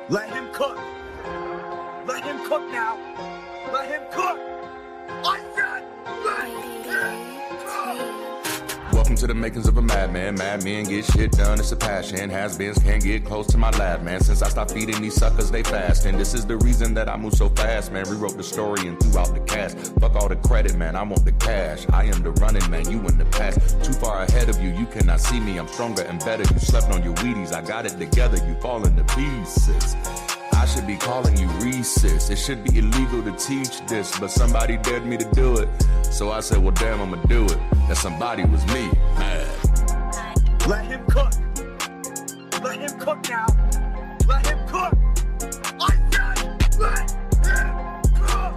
Let him cook. Let him cook now. Let him cook. I said let him cook. Welcome to the makings of a madman. Mad men get shit done, it's a passion. Has-beens can't get close to my lab, man. Since I stopped feeding these suckers, they fast. And this is the reason that I move so fast, man. Rewrote the story and threw out the cast. Fuck all the credit, man, I want the cash. I am the running man, you in the past. Too far ahead of you, you cannot see me. I'm stronger and better, you slept on your Wheaties. I got it together, you fall into pieces. I should be calling you Reese's. It should be illegal to teach this, but somebody dared me to do it. So I said, well, damn, I'ma do it. That somebody was me, man. Let him cook. Let him cook now. Let him cook. I said let him cook.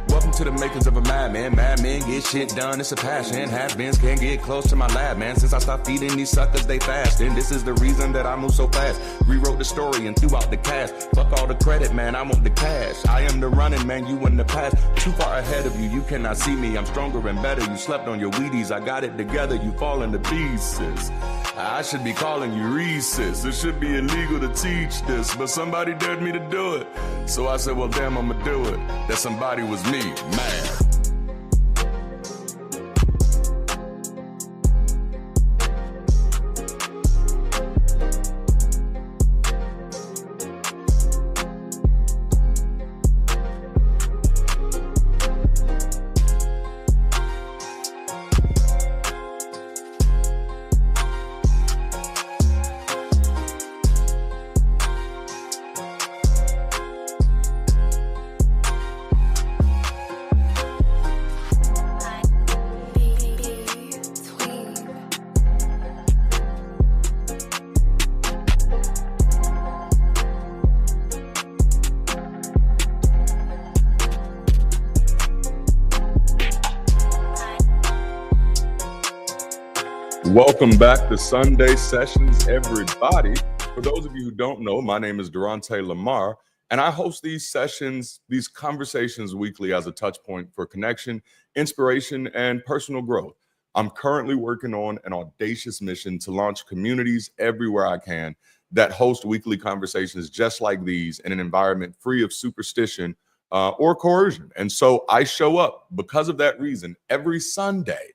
Welcome to the makings of a madman. Mad men get shit done, it's a passion. Has-beens can't get close to my lab, man. Since I stopped feeding these suckers, they fast. And this is the reason that I move so fast. Rewrote the story and threw out the cast. Fuck all the credit, man, I want the cash. I am the running man, you in the past. Too far ahead of you, you cannot see me. I'm stronger and better, you slept on your Wheaties. I got it together, you fall into pieces. I should be calling you Reese's. It should be illegal to teach this, but somebody dared me to do it. So I said, well, damn, I'ma do it. That somebody was me, man. Welcome back to Sunday Sessions, everybody. For those of you who don't know, my name is Darante LaMar, and I host these sessions, these conversations weekly as a touch point for connection, inspiration, and personal growth. I'm currently working on an audacious mission to launch communities everywhere I can that host weekly conversations just like these in an environment free of superstition or coercion. And so I show up because of that reason every Sunday.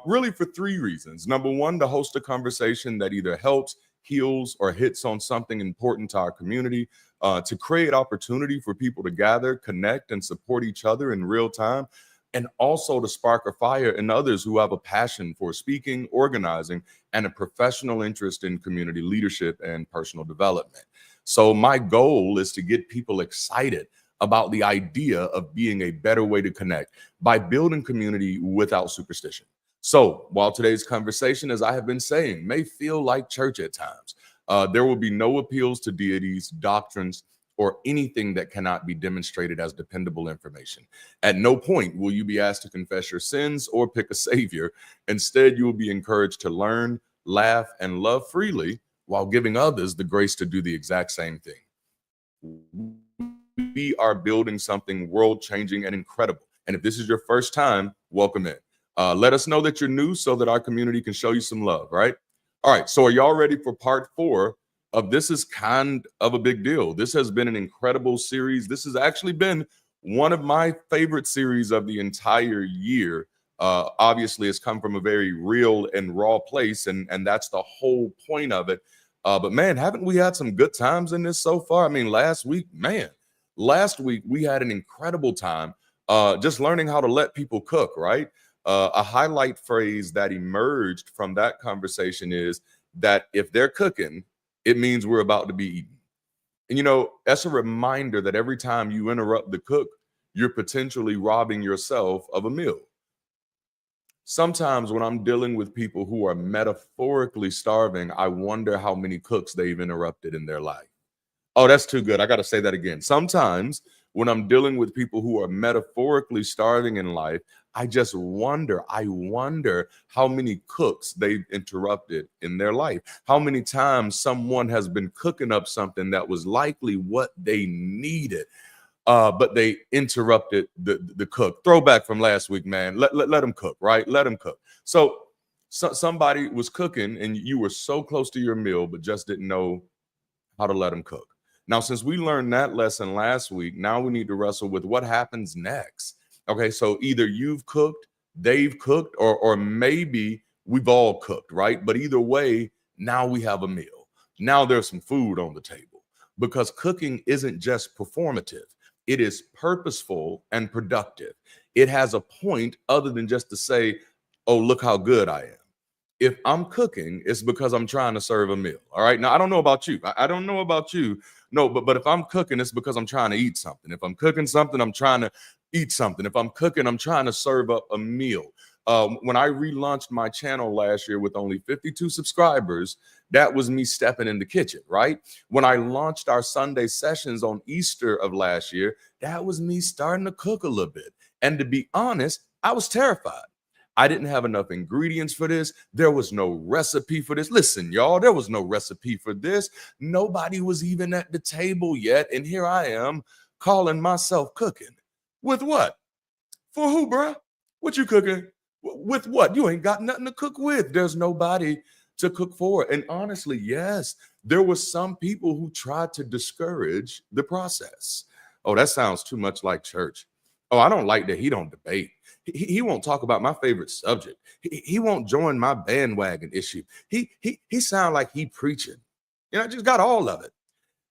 Really for three reasons. Number one, to host a conversation that either helps, heals, or hits on something important to our community, to create opportunity for people to gather, connect, and support each other in real time, and also to spark a fire in others who have a passion for speaking, organizing, and a professional interest in community leadership and personal development. So my goal is to get people excited about the idea of being a better way to connect by building community without superstition. So while today's conversation, as I have been saying, may feel like church at times, there will be no appeals to deities, doctrines, or anything that cannot be demonstrated as dependable information. At no point will you be asked to confess your sins or pick a savior. Instead, you will be encouraged to learn, laugh, and love freely while giving others the grace to do the exact same thing. We are building something world-changing and incredible. And if this is your first time, welcome in. Let us know that you're new so that our community can show you some love, right? All right, so are y'all ready for part 4 of This Is Kind of a Big Deal? This has been an incredible series. This has actually been one of my favorite series of the entire year. Obviously, it's come from a very real and raw place, and that's the whole point of it. But man, haven't we had some good times in this so far? I mean, last week we had an incredible time just learning how to let people cook, right? A highlight phrase that emerged from that conversation is that if they're cooking, it means we're about to be eaten. And, you know, that's a reminder that every time you interrupt the cook, you're potentially robbing yourself of a meal. Sometimes when I'm dealing with people who are metaphorically starving, I wonder how many cooks they've interrupted in their life. Oh, that's too good. I got to say that again. Sometimes when I'm dealing with people who are metaphorically starving in life, I wonder how many cooks they've interrupted in their life. How many times someone has been cooking up something that was likely what they needed, but they interrupted the cook. Throwback from last week, man. Let them cook, right? Let them cook. So Somebody was cooking and you were so close to your meal, but just didn't know how to let them cook. Now, since we learned that lesson last week, now we need to wrestle with what happens next. Okay, so either you've cooked, they've cooked, or maybe we've all cooked, right? But either way, now we have a meal. Now there's some food on the table, because cooking isn't just performative. It is purposeful and productive. It has a point other than just to say, oh, look how good I am. If I'm cooking, it's because I'm trying to serve a meal. All right. Now, I don't know about you. I don't know about you. No, but if I'm cooking, it's because I'm trying to eat something. If I'm cooking something, I'm trying to eat something. If I'm cooking, I'm trying to serve up a meal. When I relaunched my channel last year with only 52 subscribers, that was me stepping in the kitchen, right? When I launched our Sunday sessions on Easter of last year, that was me starting to cook a little bit. And to be honest, I was terrified. I didn't have enough ingredients for this. There was no recipe for this. Listen, y'all, there was no recipe for this. Nobody was even at the table yet. And here I am calling myself cooking. With what? For who, bruh? What you cooking? With what? You ain't got nothing to cook with. There's nobody to cook for. And honestly, yes, there were some people who tried to discourage the process. Oh, that sounds too much like church. Oh, I don't like that he don't debate. He won't talk about my favorite subject. He won't join my bandwagon issue. He sound like he preaching. I just got all of it.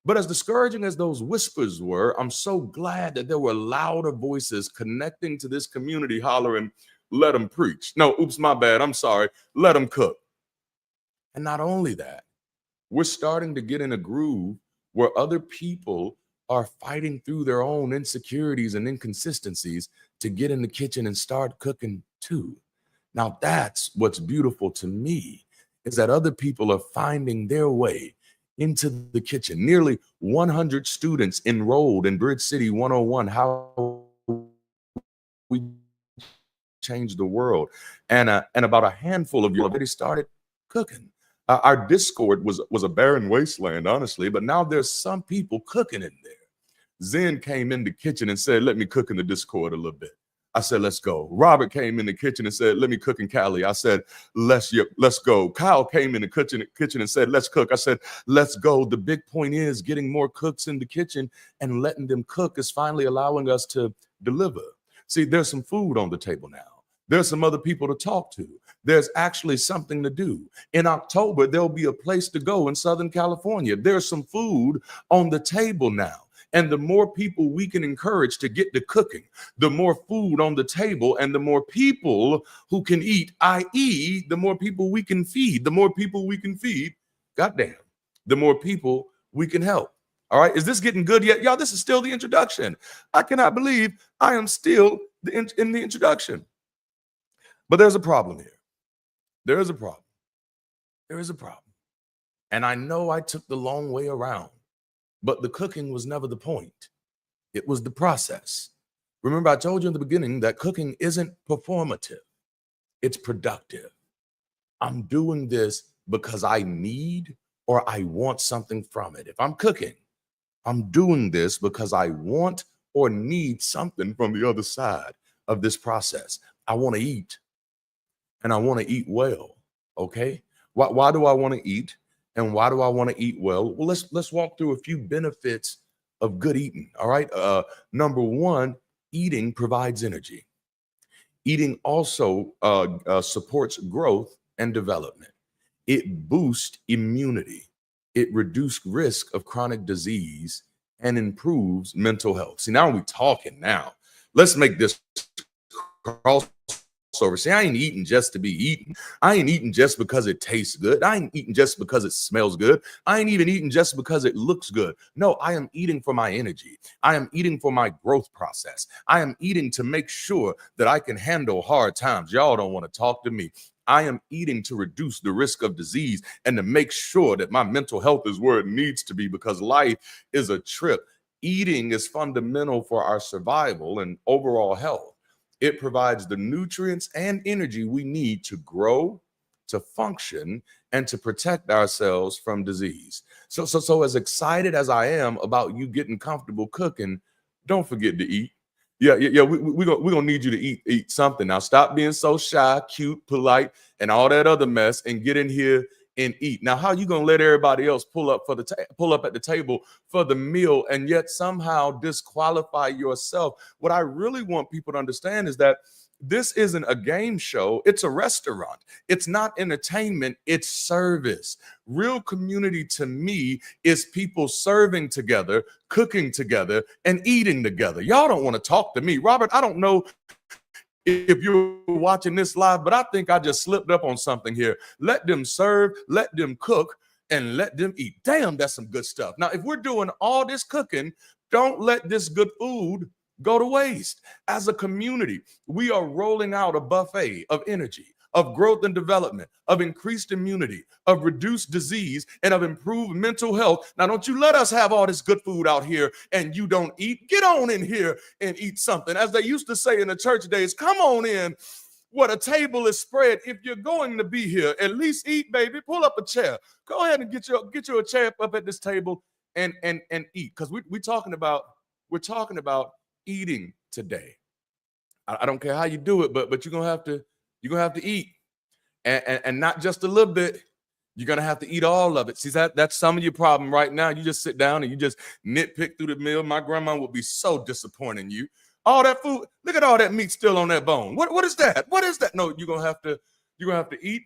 But as discouraging as those whispers were, I'm so glad that there were louder voices connecting to this community hollering, let them preach. No, oops, my bad. I'm sorry. Let them cook. And not only that, we're starting to get in a groove where other people are fighting through their own insecurities and inconsistencies to get in the kitchen and start cooking too. Now, that's what's beautiful to me, is that other people are finding their way into the kitchen. Nearly 100 students enrolled in Bridge City 101, How We Change the World. And about a handful of you already started cooking. Our Discord was a barren wasteland, honestly, but now there's some people cooking in there. Zen came in the kitchen and said, let me cook in the Discord a little bit. I said, let's go. Robert came in the kitchen and said, let me cook in Cali. I said, let's go. Kyle came in the kitchen and said, let's cook. I said, let's go. The big point is getting more cooks in the kitchen and letting them cook is finally allowing us to deliver. See, there's some food on the table now. There's some other people to talk to. There's actually something to do. In October, there'll be a place to go in Southern California. There's some food on the table now. And the more people we can encourage to get to cooking, the more food on the table and the more people who can eat, i.e., the more people we can feed. The more people we can feed, goddamn, the more people we can help. All right, is this getting good yet? Y'all, this is still the introduction. I cannot believe I am still in the introduction. But there's a problem here. There is a problem. There is a problem. And I know I took the long way around. But the cooking was never the point. It was the process. Remember, I told you in the beginning that cooking isn't performative. It's productive. I'm doing this because I need or I want something from it. If I'm cooking, I'm doing this because I want or need something from the other side of this process. I want to eat, and I want to eat well, okay? Why do I want to eat? And why do I want to eat well? Well, let's walk through a few benefits of good eating. All right. Number one, eating provides energy. Eating also supports growth and development. It boosts immunity. It reduces risk of chronic disease and improves mental health. See, now we're talking now. Let's make this crossover. See, I ain't eating just to be eating. I ain't eating just because it tastes good. I ain't eating just because it smells good. I ain't even eating just because it looks good. No, I am eating for my energy. I am eating for my growth process. I am eating to make sure that I can handle hard times. Y'all don't want to talk to me. I am eating to reduce the risk of disease and to make sure that my mental health is where it needs to be, because life is a trip. Eating is fundamental for our survival and overall health. It provides the nutrients and energy we need to grow, to function, and to protect ourselves from disease. So as excited as I am about you getting comfortable cooking, don't forget to eat. Yeah. We're gonna need you to eat something. Now stop being so shy, cute, polite, and all that other mess, and get in here and eat. Now, how you gonna let everybody else pull up at the table for the meal and yet somehow disqualify yourself? What I really want people to understand is that this isn't a game show, it's a restaurant. It's not entertainment, it's service. Real community to me is people serving together, cooking together, and eating together. Y'all don't want to talk to me. Robert, I don't know if you're watching this live, but I think I just slipped up on something here. Let them serve, let them cook, and let them eat. Damn, that's some good stuff. Now, if we're doing all this cooking, don't let this good food go to waste. As a community, we are rolling out a buffet of energy, of growth and development, of increased immunity, of reduced disease, and of improved mental health. Now, don't you let us have all this good food out here and you don't eat. Get on in here and eat something. As they used to say in the church days, come on in. What a table is spread. If you're going to be here, at least eat, baby. Pull up a chair. Go ahead and get you a chair up at this table and eat. Because we're talking about eating today. I don't care how you do it, but you're gonna have to eat, and not just a little bit. You're gonna have to eat all of it. See, that's some of your problem right now. You just sit down and you just nitpick through the meal. My grandma would be so disappointed in you. All that food, look at all that meat still on that bone. What is that? What is that? No, you're gonna have to eat,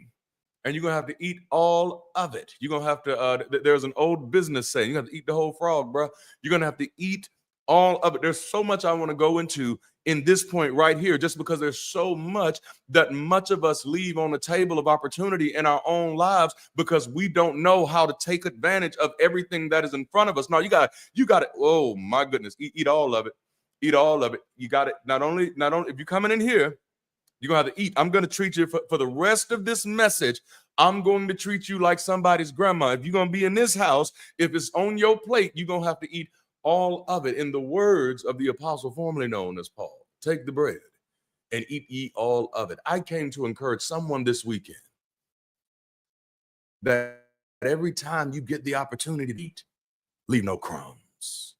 and you're gonna have to eat all of it. You're gonna have to. There's an old business saying, you have to eat the whole frog, bro. You're gonna have to eat all of it. There's so much I want to go into in this point right here, just because there's so much that much of us leave on the table of opportunity in our own lives because we don't know how to take advantage of everything that is in front of us. Now you got it. Oh my goodness, eat all of it. Eat all of it. You got it. Not only if you're coming in here, you're gonna have to eat. I'm gonna treat you for the rest of this message. I'm going to treat you like somebody's grandma. If you're gonna be in this house, if it's on your plate, you're gonna have to eat all of it. In the words of the apostle formerly known as Paul, take the bread and eat ye all of it. I came to encourage someone this weekend that every time you get the opportunity to eat, leave no crumbs.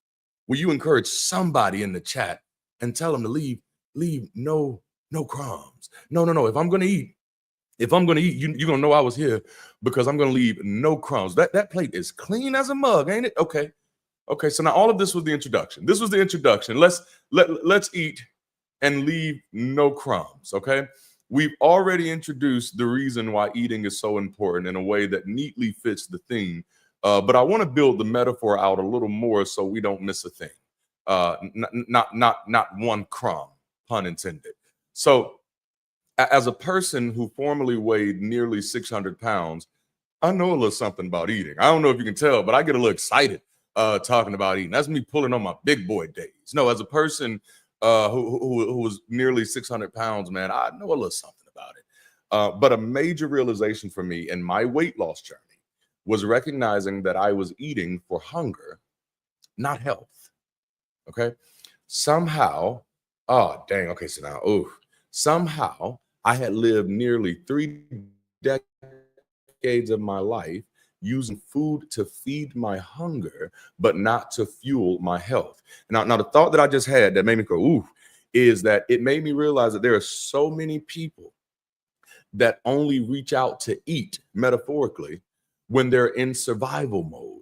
Will you encourage somebody in the chat and tell them to leave no crumbs? No. If I'm gonna eat, you're gonna know I was here because I'm gonna leave no crumbs. That plate is clean as a mug, ain't it? Okay, so now all of this was the introduction. This was the introduction. Let's eat and leave no crumbs, okay? We've already introduced the reason why eating is so important in a way that neatly fits the theme, but I want to build the metaphor out a little more so we don't miss a thing. Not one crumb, pun intended. So as a person who formerly weighed nearly 600 pounds, I know a little something about eating. I don't know if you can tell, but I get a little excited talking about eating. That's me pulling on my big boy days. No, as a person who was nearly 600 pounds, man, I know a little something about it. But a major realization for me in my weight loss journey was recognizing that I was eating for hunger, not health. Okay. Somehow, somehow I had lived nearly 3 decades of my life using food to feed my hunger, but not to fuel my health. Now the thought that I just had that made me go, ooh, is that it made me realize that there are so many people that only reach out to eat, metaphorically, when they're in survival mode.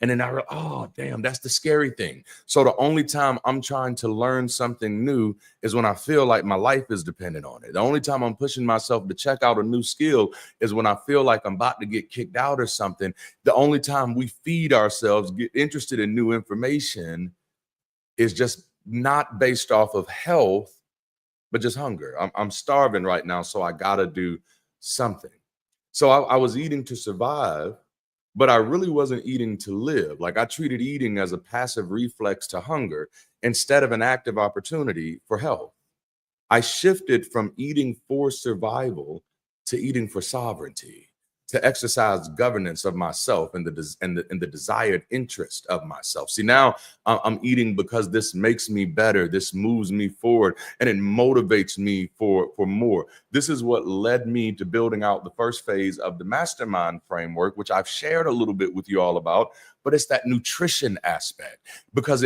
And then I realized, oh, damn, that's the scary thing. So the only time I'm trying to learn something new is when I feel like my life is dependent on it. The only time I'm pushing myself to check out a new skill is when I feel like I'm about to get kicked out or something. The only time we feed ourselves, get interested in new information, is just not based off of health, but just hunger. I'm starving right now, so I got to do something. So I was eating to survive, but I really wasn't eating to live. Like I treated eating as a passive reflex to hunger instead of an active opportunity for health. I shifted from eating for survival to eating for sovereignty, to exercise governance of myself and the desired interest of myself. See, now I'm eating because this makes me better. This moves me forward and it motivates me for more. This is what led me to building out the first phase of the mastermind framework, which I've shared a little bit with you all about, but it's that nutrition aspect because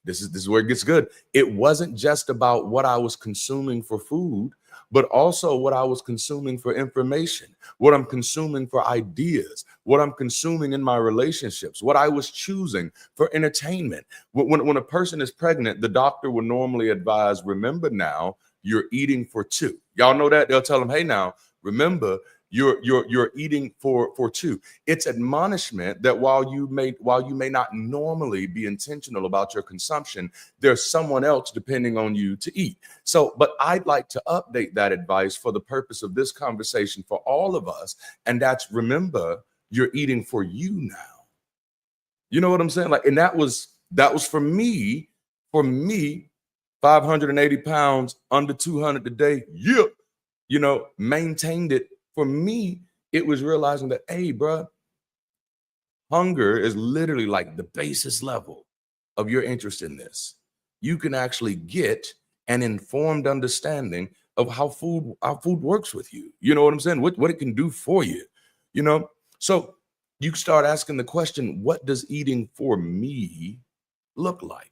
This is where it gets good. It wasn't just about what I was consuming for food, but also what I was consuming for information, what I'm consuming for ideas, what I'm consuming in my relationships, what I was choosing for entertainment. When a person is pregnant, the doctor will normally advise, remember now, you're eating for two. Y'all know that? They'll tell them, hey, now, remember, you're eating for two. It's admonishment that while you may not normally be intentional about your consumption, there's someone else depending on you to eat. So, but I'd like to update that advice for the purpose of this conversation for all of us, and that's remember you're eating for you now. You know what I'm saying? Like, and that was for me, 580 pounds, under 200 a day. Yeah, maintained it. For me, it was realizing that, hey, bro, hunger is literally like the basis level of your interest in this. You can actually get an informed understanding of how food works with you. You know what I'm saying? What it can do for you, So you start asking the question, what does eating for me look like?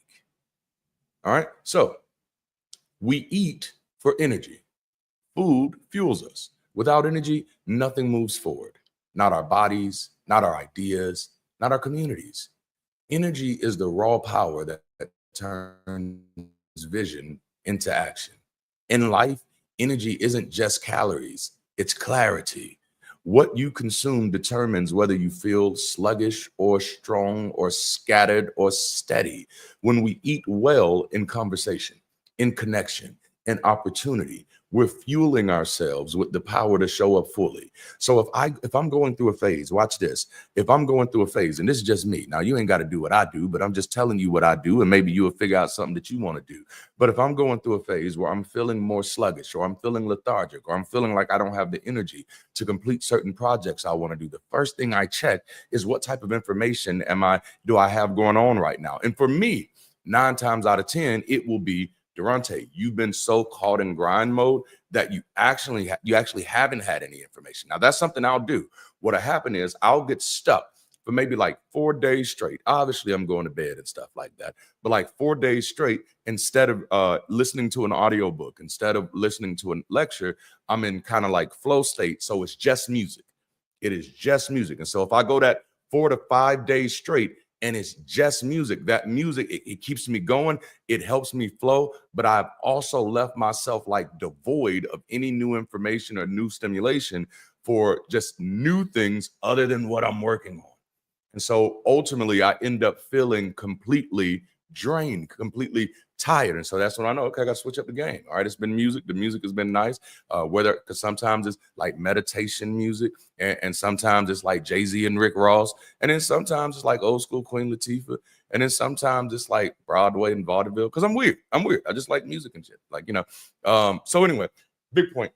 All right. So we eat for energy. Food fuels us. Without energy, nothing moves forward. Not our bodies, not our ideas, not our communities. Energy is the raw power that turns vision into action. In life, energy isn't just calories, it's clarity. What you consume determines whether you feel sluggish or strong or scattered or steady. When we eat well in conversation, in connection, in opportunity, we're fueling ourselves with the power to show up fully. So if I'm going through a phase, watch this. If I'm going through a phase, and this is just me, now you ain't got to do what I do, but I'm just telling you what I do, and maybe you will figure out something that you want to do. But if I'm going through a phase where I'm feeling more sluggish, or I'm feeling lethargic, or I'm feeling like I don't have the energy to complete certain projects I want to do, the first thing I check is what type of information do I have going on right now? And for me, 9 times out of 10, it will be, Darante, you've been so caught in grind mode that you actually haven't had any information. Now, that's something I'll do. What'll happen is I'll get stuck for maybe like 4 days straight. Obviously, I'm going to bed and stuff like that. But like 4 days straight, instead of listening to an audiobook, instead of listening to a lecture, I'm in kind of like flow state. So it's just music. It is just music. And so if I go that 4 to 5 days straight, and it's just music. That music, it keeps me going. It helps me flow. But I've also left myself like devoid of any new information or new stimulation for just new things other than what I'm working on. And so ultimately, I end up feeling completely drained, completely tired. And so that's when I know, okay, I got to switch up the game. All right, it's been music. The music has been nice. Because sometimes it's like meditation music, and sometimes it's like Jay-Z and Rick Ross. And then sometimes it's like old school Queen Latifah. And then sometimes it's like Broadway and vaudeville. Because I'm weird. I just like music and shit. So anyway, big point.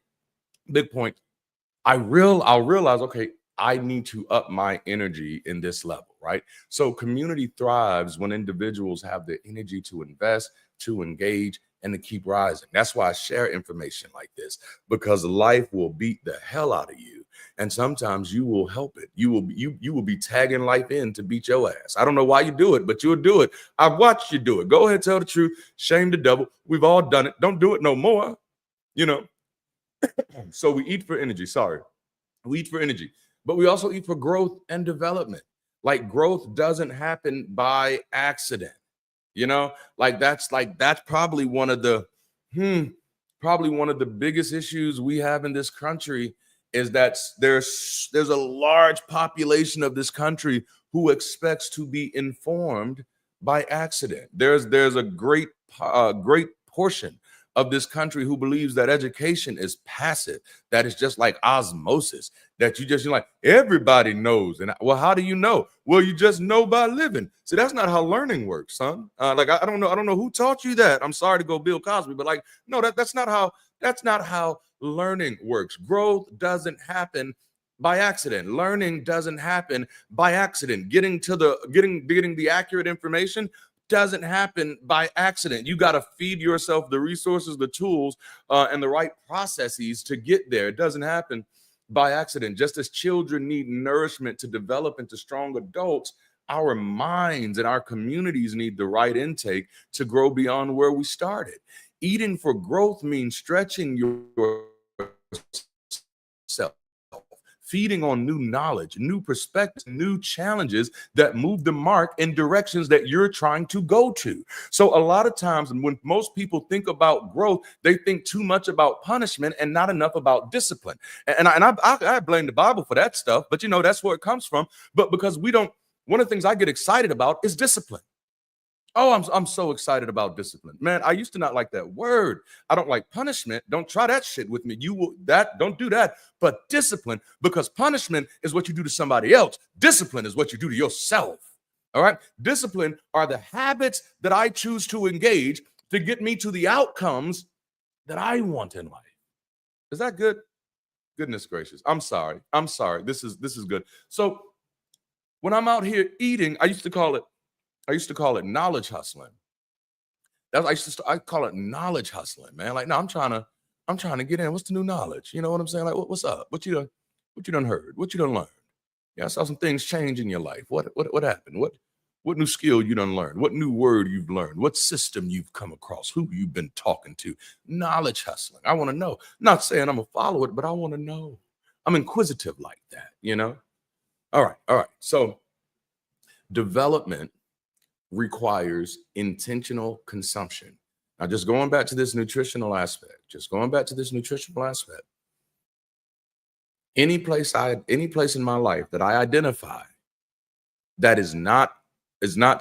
I'll realize, okay, I need to up my energy in this level, right? So community thrives when individuals have the energy to invest, to engage, and to keep rising. That's why I share information like this, because life will beat the hell out of you. And sometimes you will help it. You will be tagging life in to beat your ass. I don't know why you do it, but you'll do it. I've watched you do it. Go ahead, tell the truth. Shame the devil. We've all done it. Don't do it no more. So we eat for energy. We eat for energy. But we also eat for growth and development. Like growth doesn't happen by accident. That's probably one of the biggest issues we have in this country, is that there's a large population of this country who expects to be informed by accident. There's a great portion of this country who believes that education is passive, that it's just like osmosis, that you're like, everybody knows. And well, how do you know? Well, you just know by living. See, that's not how learning works, son. I don't know who taught you that. I'm sorry to go Bill Cosby, but no, that's not how learning works. Growth doesn't happen by accident. Learning doesn't happen by accident. Getting the accurate information doesn't happen by accident. You got to feed yourself the resources, the tools, and the right processes to get there. It doesn't happen by accident. Just as children need nourishment to develop into strong adults, our minds and our communities need the right intake to grow beyond where we started. Eating for growth means stretching yourself, feeding on new knowledge, new perspectives, new challenges that move the mark in directions that you're trying to go to. So a lot of times when most people think about growth, they think too much about punishment and not enough about discipline. And I blame the Bible for that stuff, but that's where it comes from. But because we don't, one of the things I get excited about is discipline. Oh, I'm so excited about discipline. Man, I used to not like that word. I don't like punishment. Don't try that shit with me. Don't do that. But discipline, because punishment is what you do to somebody else. Discipline is what you do to yourself. All right. Discipline are the habits that I choose to engage to get me to the outcomes that I want in life. Is that good? Goodness gracious. I'm sorry. This is good. So when I'm out here eating, I used to call it knowledge hustling. I call it knowledge hustling, man. Like, no, I'm trying to get in. What's the new knowledge? You know what I'm saying? Like, what's up? What you done heard? What you done learned? Yeah, I saw some things change in your life. What happened? What new skill you done learned? What new word you've learned? What system you've come across? Who you've been talking to? Knowledge hustling. I want to know. Not saying I'm gonna follow it, but I want to know. I'm inquisitive like that, All right. So development requires intentional consumption. Now, just going back to this nutritional aspect, any place in my life that I identify that is not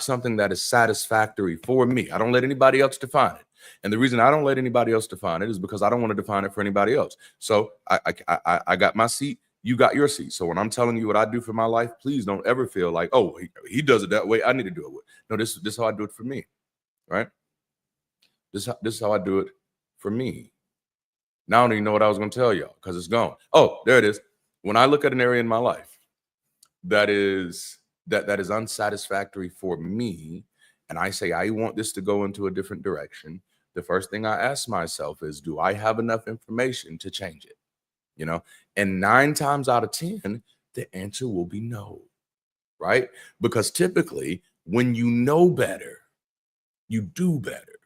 something that is satisfactory for me, I don't let anybody else define it. And the reason I don't let anybody else define it is because I don't want to define it for anybody else. So I got my seat. You got your seat. So when I'm telling you what I do for my life, please don't ever feel like, oh, he does it that way, I need to do it. No, this is how I do it for me, right? This is how I do it for me. Now I don't even know what I was going to tell y'all because it's gone. Oh, there it is. When I look at an area in my life that is unsatisfactory for me, and I say I want this to go into a different direction, the first thing I ask myself is, do I have enough information to change it? And 9 times out of 10, the answer will be no, right? Because typically when you know better, you do better,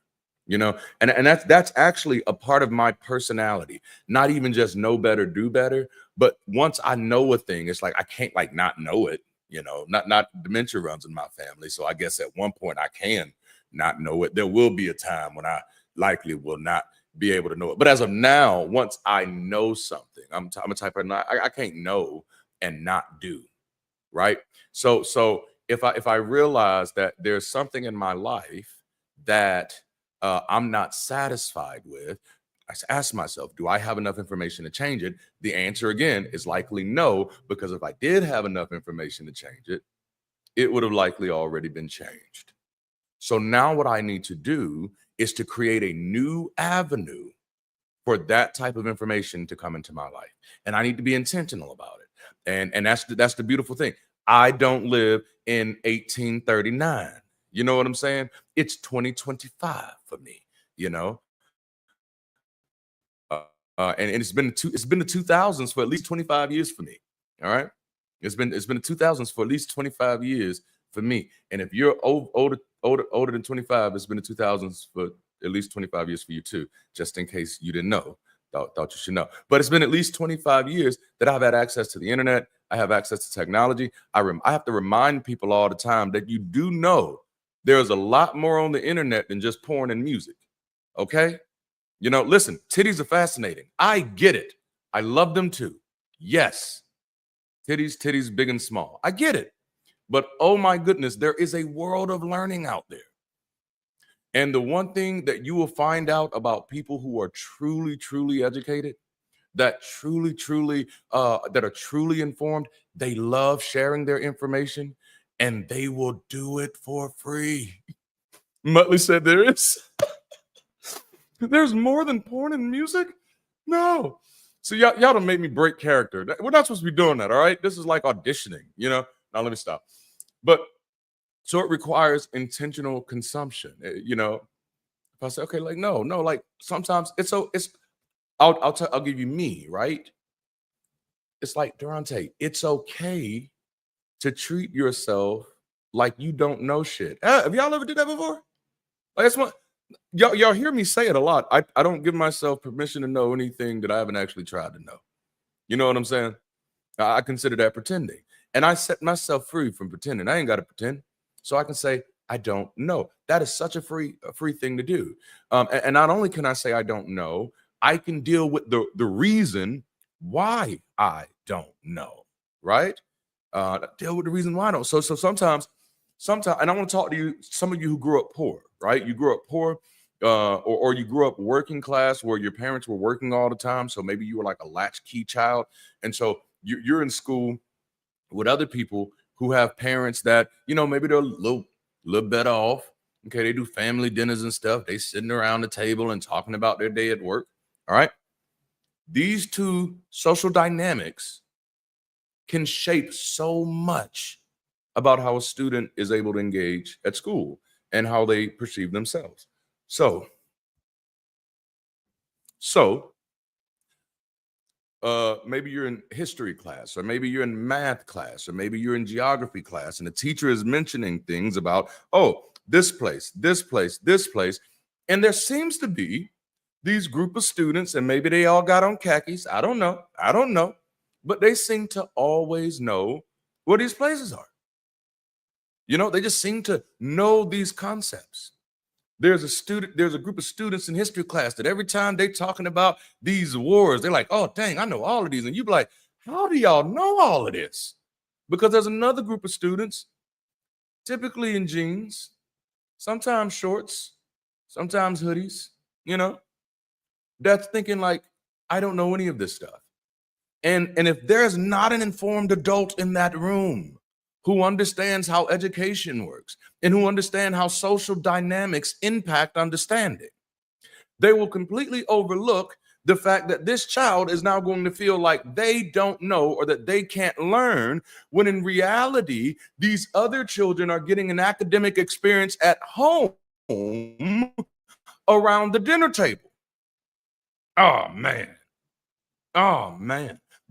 and that's actually a part of my personality. Not even just know better, do better, but once I know a thing, it's like I can't like not know it, not dementia runs in my family. So I guess at one point I can not know it. There will be a time when I likely will not be able to know it. But as of now, once I know something, I'm a type of I can't know and not do, right? So if I realize that there's something in my life that I'm not satisfied with, I ask myself, do I have enough information to change it? The answer again is likely no, because if I did have enough information to change it, it would have likely already been changed. So now what I need to do is to create a new avenue for that type of information to come into my life. And I need to be intentional about it. And that's the beautiful thing. I don't live in 1839. You know what I'm saying? It's 2025 for me, and it's been the 2000s for at least 25 years for me. All right. It's been the 2000s for at least 25 years for me. And if you're older than 25, it's been the 2000s for at least 25 years for you too, just in case you didn't know. Thought you should know. But it's been at least 25 years that I've had access to the internet. I have access to technology. I have to remind people all the time that you do know there's a lot more on the internet than just porn and music. Okay? Listen, titties are fascinating. I get it. I love them too. Yes. Titties, big and small. I get it. But oh my goodness, there is a world of learning out there. And the one thing that you will find out about people who are truly, truly educated, that are truly informed, they love sharing their information and they will do it for free. Muttley said there's more than porn and music? No. So y'all don't make me break character. We're not supposed to be doing that, all right? This is like auditioning, Now let me stop. But so it requires intentional consumption, If I say, okay, like no, like sometimes I'll give you me, right? It's like, Darante, it's okay to treat yourself like you don't know shit. Have y'all ever did that before? Like, that's what y'all hear me say it a lot. I don't give myself permission to know anything that I haven't actually tried to know. You know what I'm saying? I consider that pretending. And I set myself free from pretending. I ain't got to pretend. So I can say, I don't know. That is such a free thing to do. And not only can I say I don't know, I can deal with the reason why I don't know, right? Deal with the reason why I don't. So sometimes, and I want to talk to you, some of you who grew up poor, right? You grew up poor, or you grew up working class where your parents were working all the time. So maybe you were like a latchkey child. And so you're in school with other people who have parents that, maybe they're a little better off. Okay, they do family dinners and stuff. They sitting around the table and talking about their day at work. All right. These two social dynamics can shape so much about how a student is able to engage at school and how they perceive themselves. So maybe you're in history class, or maybe you're in math class, or maybe you're in geography class, and the teacher is mentioning things about, oh, this place, this place, this place. And there seems to be these group of students, and maybe they all got on khakis. I don't know. But they seem to always know where these places are. They just seem to know these concepts. There's a group of students in history class that every time they're talking about these wars, they're like, oh, dang, I know all of these. And you be like, how do y'all know all of this? Because there's another group of students, typically in jeans, sometimes shorts, sometimes hoodies, that's thinking like, I don't know any of this stuff. And if there's not an informed adult in that room who understands how education works and who understand how social dynamics impact understanding, they will completely overlook the fact that this child is now going to feel like they don't know or that they can't learn, when in reality, these other children are getting an academic experience at home around the dinner table. Oh, man.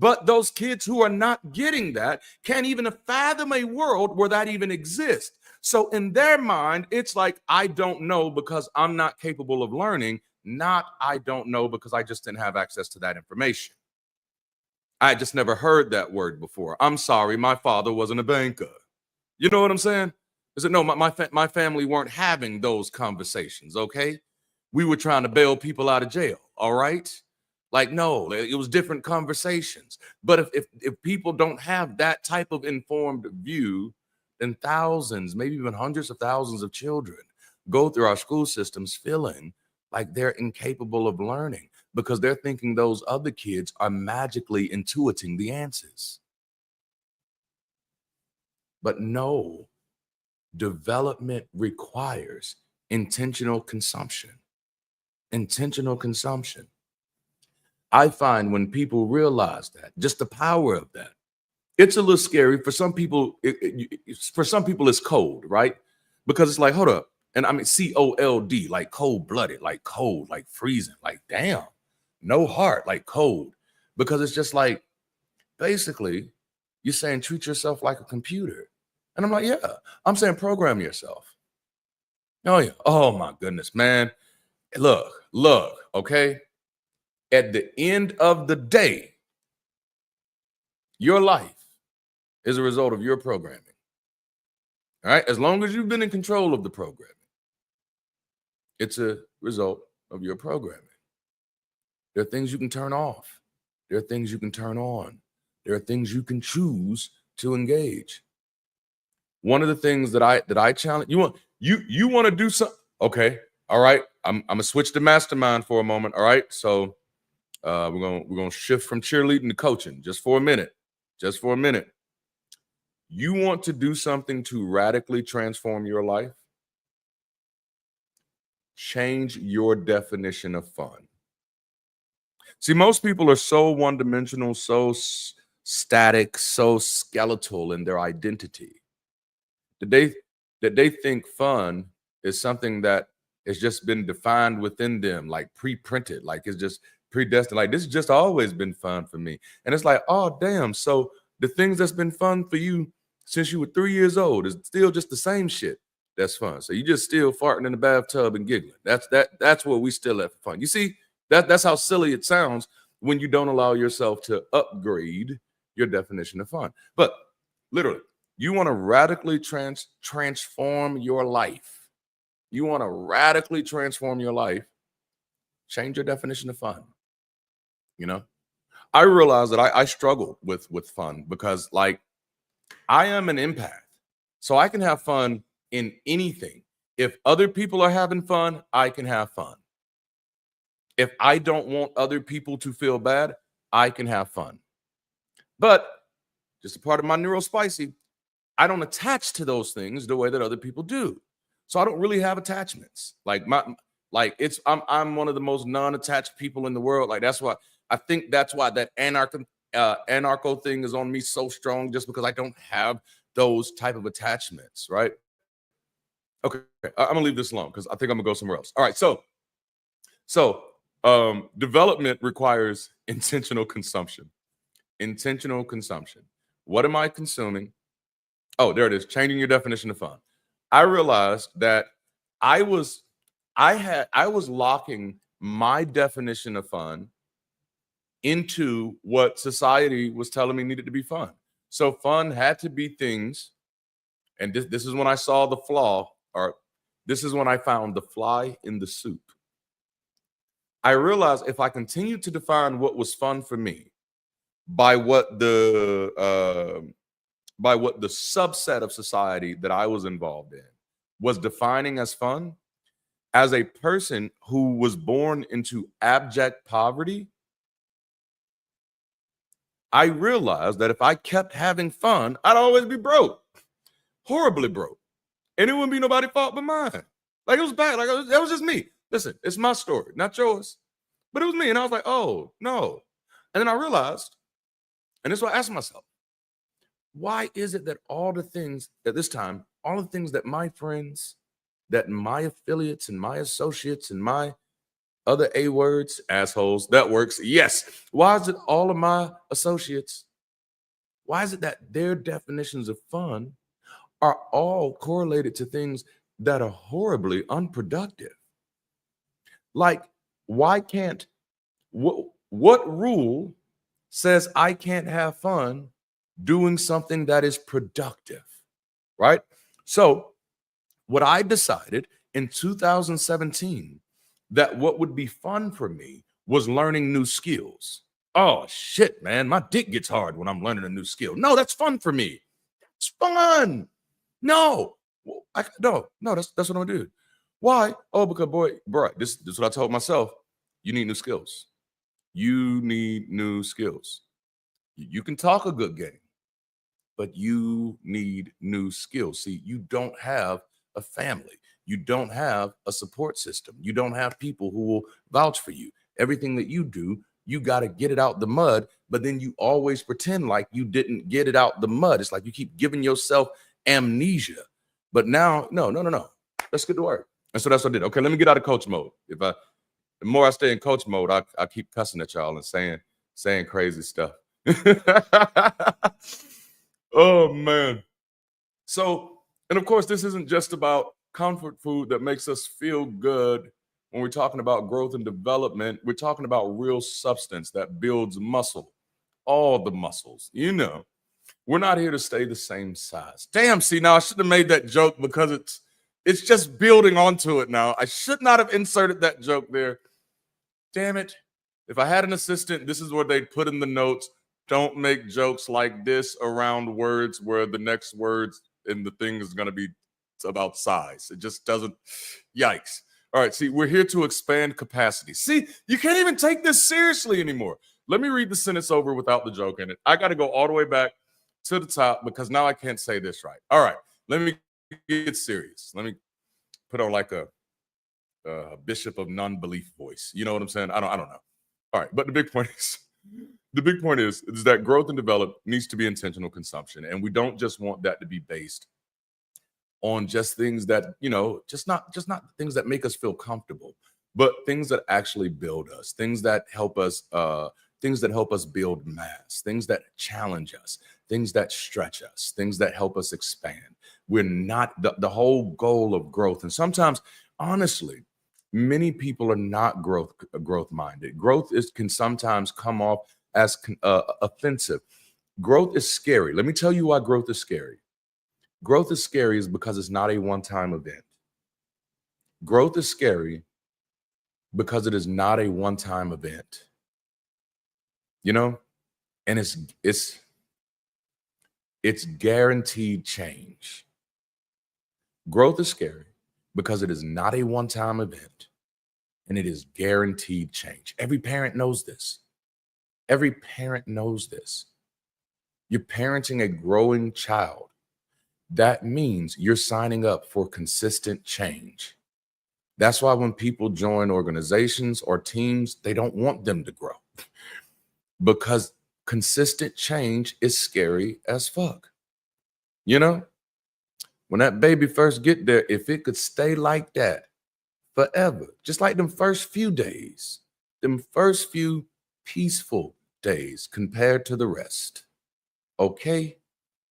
But those kids who are not getting that can't even fathom a world where that even exists. So in their mind, it's like, I don't know because I'm not capable of learning, not I don't know because I just didn't have access to that information. I just never heard that word before. I'm sorry, my father wasn't a banker. You know what I'm saying? I said, no, my family weren't having those conversations, okay? We were trying to bail people out of jail, all right? Like, no, it was different conversations. But if people don't have that type of informed view, then thousands, maybe even hundreds of thousands of children go through our school systems feeling like they're incapable of learning because they're thinking those other kids are magically intuiting the answers. But no, development requires intentional consumption. Intentional consumption. I find when people realize that, just the power of that, it's a little scary for some people. For some people, it's cold, right? Because it's like, hold up. And I mean, cold, like cold-blooded, like cold, like freezing, like damn, no heart, like cold. Because it's just like, basically, you're saying treat yourself like a computer. And I'm like, yeah, I'm saying program yourself. Oh, yeah. Oh, my goodness, man. Look, okay? At the end of the day, your life is a result of your programming. All right? As long as you've been in control of the programming, it's a result of your programming. There are things you can turn off. There are things you can turn on. There are things you can choose to engage. One of the things that I challenge you want to do something. Okay. All right. I'm gonna switch to mastermind for a moment. All right. So we're gonna shift from cheerleading to coaching just for a minute. You want to do something to radically transform your life? Change your definition of fun. See, most people are so one-dimensional, so static, so skeletal in their identity that they think fun is something that has just been defined within them, like pre-printed, like it's just predestined, like this has just always been fun for me. And it's like, oh damn, so the things that's been fun for you since you were 3 years old is still just the same shit. That's fun. So you just still farting in the bathtub and giggling. That's what we still have for fun. You see, that's how silly it sounds when you don't allow yourself to upgrade your definition of fun. But literally, you want to radically transform your life. You want to radically transform your life. Change your definition of fun. You know, I realize that I struggle with fun because, like, I am an empath, so I can have fun in anything. If other people are having fun, I can have fun. If I don't want other people to feel bad, I can have fun. But just a part of my neurospicy, I don't attach to those things the way that other people do. So I don't really have attachments. I'm one of the most non-attached people in the world. Like, that's why I think that's why that anarcho thing is on me so strong, just because I don't have those type of attachments, right? Okay, I'm gonna leave this alone because I think I'm gonna go somewhere else. All right, so development requires intentional consumption. Intentional consumption. What am I consuming? Oh, there it is. Changing your definition of fun. I realized that I was locking my definition of fun into what society was telling me needed to be fun. So fun had to be things, and this is when I saw the flaw, or this is when I found the fly in the soup. I realized if I continued to define what was fun for me by what the subset of society that I was involved in was defining as fun, as a person who was born into abject poverty, I realized that if I kept having fun, I'd always be broke, horribly broke. And it wouldn't be nobody's fault but mine. Like, it was bad. Like, that was just me. Listen, it's my story, not yours. But it was me. And I was like, oh, no. And then I realized, and this is what I asked myself, why is it that all the things at this time, all the things that my friends, that my affiliates and my associates and my other A words, assholes, that works, yes. Why is it all of my associates, why is it that their definitions of fun are all correlated to things that are horribly unproductive? Like, why can't, what rule says I can't have fun doing something that is productive, right? So what I decided in 2017, that what would be fun for me was learning new skills. Oh shit, man, my dick gets hard when I'm learning a new skill. No, that's fun for me. It's fun. No, no, that's what I'm gonna do. Why? Oh, because bro, this is what I told myself. You need new skills. You need new skills. You can talk a good game, but you need new skills. See, you don't have a family. You don't have a support system. You don't have people who will vouch for you. Everything that you do, you got to get it out the mud, but then you always pretend like you didn't get it out the mud. It's like you keep giving yourself amnesia. But now, no. Let's get to work. And so that's what I did. Okay, let me get out of coach mode. The more I stay in coach mode, I keep cussing at y'all and saying crazy stuff. Oh, man. So, and of course, this isn't just about comfort food that makes us feel good. When we're talking about growth and development, we're talking about real substance that builds muscle, all the muscles. You know, we're not here to stay the same size. Damn, see, now I should have made that joke because it's just building onto it now. I should not have inserted that joke there. Damn it. If I had an assistant, this is what they'd put in the notes. Don't make jokes like this around words where the next words in the thing is going to be about size. It just doesn't. Yikes. All right. See, we're here to expand capacity. See, you can't even take this seriously anymore. Let me read the sentence over without the joke in it. I got to go all the way back to the top because now I can't say this right. All right. Let me get serious. Let me put on like a bishop of non-belief voice. You know what I'm saying? I don't know. All right. But the big point is that growth and development needs to be intentional consumption. And we don't just want that to be based on just things that, you know, just not things that make us feel comfortable, but things that actually build us, things that help us things that help us build mass, things that challenge us, things that stretch us, things that help us expand. We're not the whole goal of growth. And sometimes, honestly, many people are not growth minded. Growth can sometimes come off as offensive. Growth is scary. Let me tell you why growth is scary. Growth is scary is because it's not a one-time event. Growth is scary because it is not a one-time event. You know, and it's guaranteed change. Growth is scary because it is not a one-time event and it is guaranteed change. Every parent knows this. Every parent knows this. You're parenting a growing child. That means you're signing up for consistent change. That's why when people join organizations or teams, they don't want them to grow because consistent change is scary as fuck. You know, when that baby first get there, if it could stay like that forever, just like them first few days, them first few peaceful days compared to the rest, okay?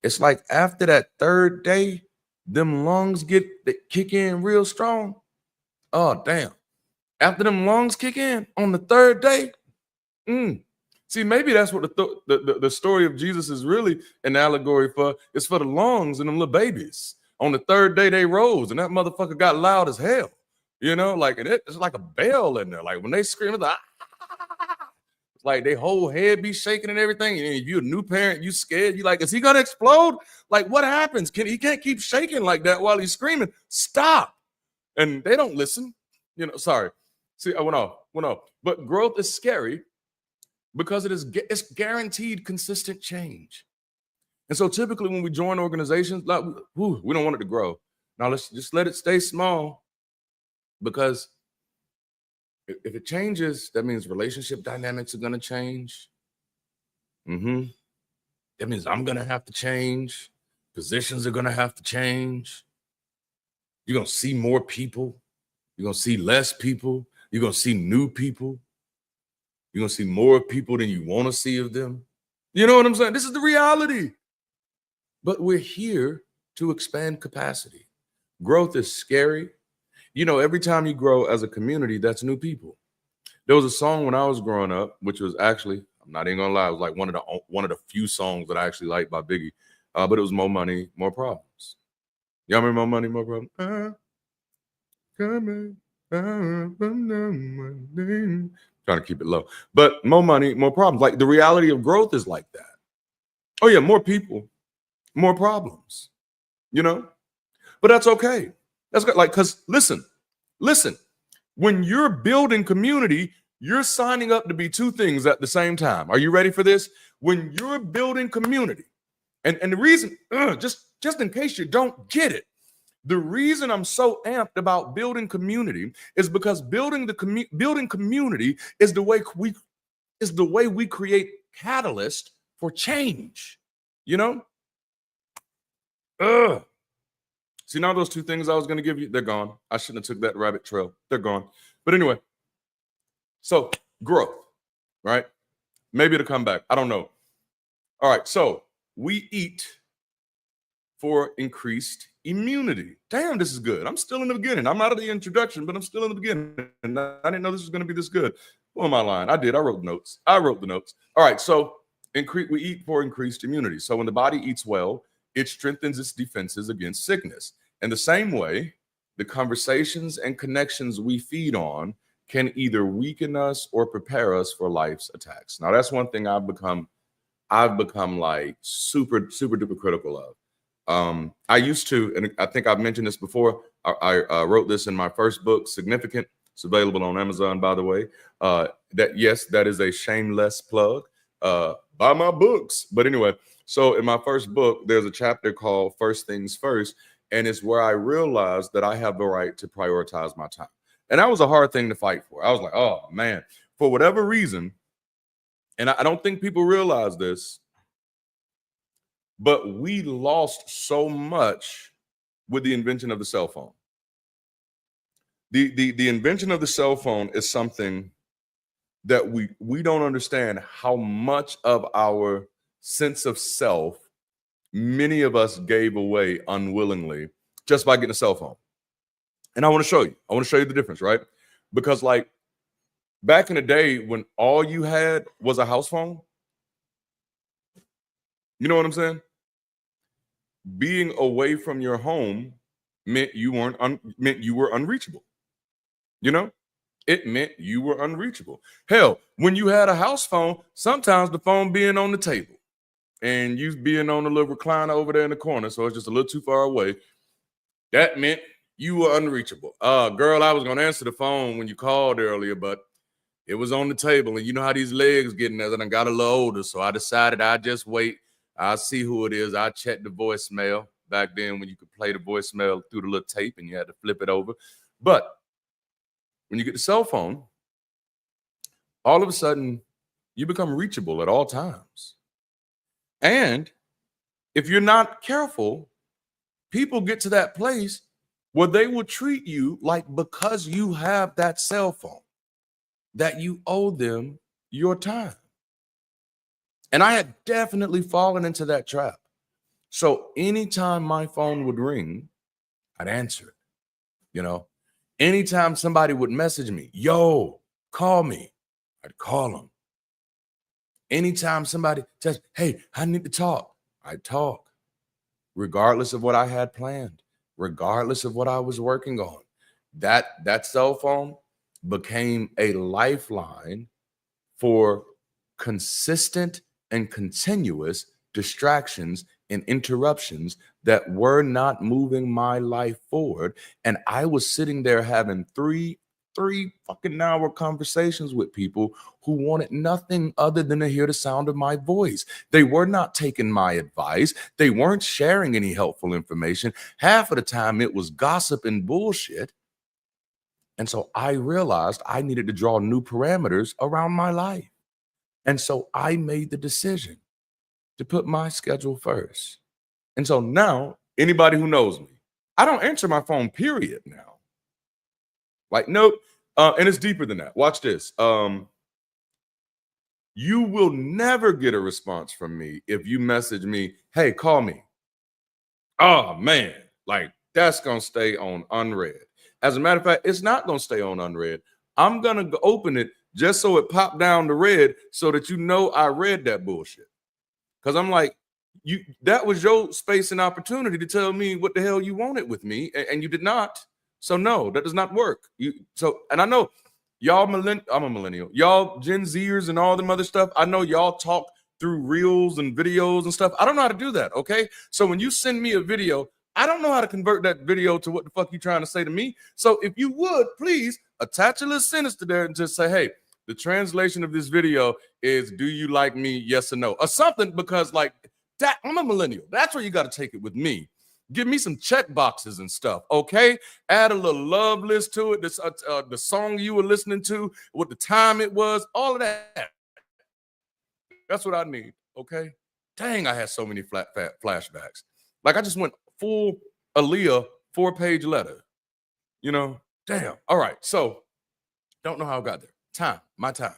It's like after that third day, them lungs kick in real strong. Oh, damn. After them lungs kick in on the third day, see, maybe that's what the story of Jesus is really an allegory for. It's for the lungs and them little babies. On the third day, they rose, and that motherfucker got loud as hell. You know, like it's like a bell in there. Like when they scream, it's like their whole head be shaking and everything. And if you're a new parent, you scared. You like, is he gonna explode? Like, what happens? He can't keep shaking like that while he's screaming. Stop. And they don't listen. You know, sorry. See, I went off. But growth is scary because it's guaranteed consistent change. And so typically when we join organizations, like, we don't want it to grow. Now let's just let it stay small, because if it changes, that means relationship dynamics are going to change. That means I'm going to have to change. Positions are going to have to change. You're going to see more people. You're going to see less people. You're going to see new people. You're going to see more people than you want to see of them. You know what I'm saying? This is the reality. But we're here to expand capacity. Growth is scary. You know, every time you grow as a community, that's new people. There was a song when I was growing up, which was actually, I'm not even gonna lie, it was like one of the few songs that I actually liked by Biggie. But it was More Money, More Problems. Y'all remember More Money, More Problems? Trying to keep it low. But More Money, More Problems. Like the reality of growth is like that. Oh yeah, more people, more problems, you know? But that's okay. That's good. Like, because listen, when you're building community, you're signing up to be two things at the same time. Are you ready for this? When you're building community, and the reason, just in case you don't get it, the reason I'm so amped about building community is because building community is the way we create catalyst for change. You know? See, now those two things I was going to give you, they're gone. I shouldn't have took that rabbit trail. They're gone. But anyway, so growth, right? Maybe it'll come back. I don't know. All right, so we eat for increased immunity. Damn, this is good. I'm still in the beginning. I'm out of the introduction, but I'm still in the beginning. And I didn't know this was going to be this good. Who am I lying? I did. I wrote notes. All right, so we eat for increased immunity. So when the body eats well, it strengthens its defenses against sickness. And the same way, the conversations and connections we feed on can either weaken us or prepare us for life's attacks. Now, that's one thing I've become like super duper critical of. I used to, and I think I've mentioned this before. I wrote this in my first book, Significant. It's available on Amazon, by the way. That is a shameless plug. Buy my books. But anyway, so in my first book, there's a chapter called First Things First, and it's where I realized that I have the right to prioritize my time. And that was a hard thing to fight for. I was like, oh man, for whatever reason, and I don't think people realize this, but we lost so much with the invention of the cell phone. The invention of the cell phone is something that we don't understand how much of our sense of self many of us gave away unwillingly just by getting a cell phone. And I want to show you the difference, right? Because like back in the day when all you had was a house phone, you know what I'm saying? Being away from your home meant you were unreachable. You know, it meant you were unreachable. Hell, when you had a house phone, sometimes the phone being on the table and you being on the little recliner over there in the corner, so it's just a little too far away, that meant you were unreachable. Girl, I was gonna answer the phone when you called earlier, but it was on the table, and you know how these legs getting as I done got a little older, so I decided I'd just wait. I'll see who it is. I checked the voicemail back then when you could play the voicemail through the little tape and you had to flip it over. But when you get the cell phone, all of a sudden you become reachable at all times. And if you're not careful, people get to that place where they will treat you like because you have that cell phone, that you owe them your time. And I had definitely fallen into that trap. So anytime my phone would ring, I'd answer it. You know, anytime somebody would message me, yo, call me, I'd call them. Anytime somebody says, hey, I need to talk, I'd talk, regardless of what I had planned, regardless of what I was working on. That cell phone became a lifeline for consistent and continuous distractions and interruptions that were not moving my life forward. And I was sitting there having three fucking hour conversations with people who wanted nothing other than to hear the sound of my voice. They were not taking my advice. They weren't sharing any helpful information. Half of the time it was gossip and bullshit. And so I realized I needed to draw new parameters around my life. And so I made the decision to put my schedule first. And so now, anybody who knows me, I don't answer my phone, period, now. Like, nope. And it's deeper than that. Watch this. You will never get a response from me if you message me, hey, call me. Oh, man. Like, that's going to stay on unread. As a matter of fact, it's not going to stay on unread. I'm going to open it just so it popped down to red so that you know I read that bullshit. Because I'm like, that was your space and opportunity to tell me what the hell you wanted with me, and you did not. So no, that does not work. And I know y'all I'm a millennial. Y'all Gen Zers and all them other stuff. I know y'all talk through reels and videos and stuff. I don't know how to do that, okay? So when you send me a video, I don't know how to convert that video to what the fuck you trying to say to me. So if you would, please attach a little sentence to there and just say, hey, the translation of this video is, do you like me? Yes or no, or something, because like that, I'm a millennial. That's where you got to take it with me. Give me some check boxes and stuff, okay? Add a little love list to it. This, the song you were listening to, what the time it was, all of that. That's what I need, okay? Dang, I had so many fat flashbacks. Like I just went full Aaliyah 4-page letter, you know? Damn. All right, so don't know how I got there. My time,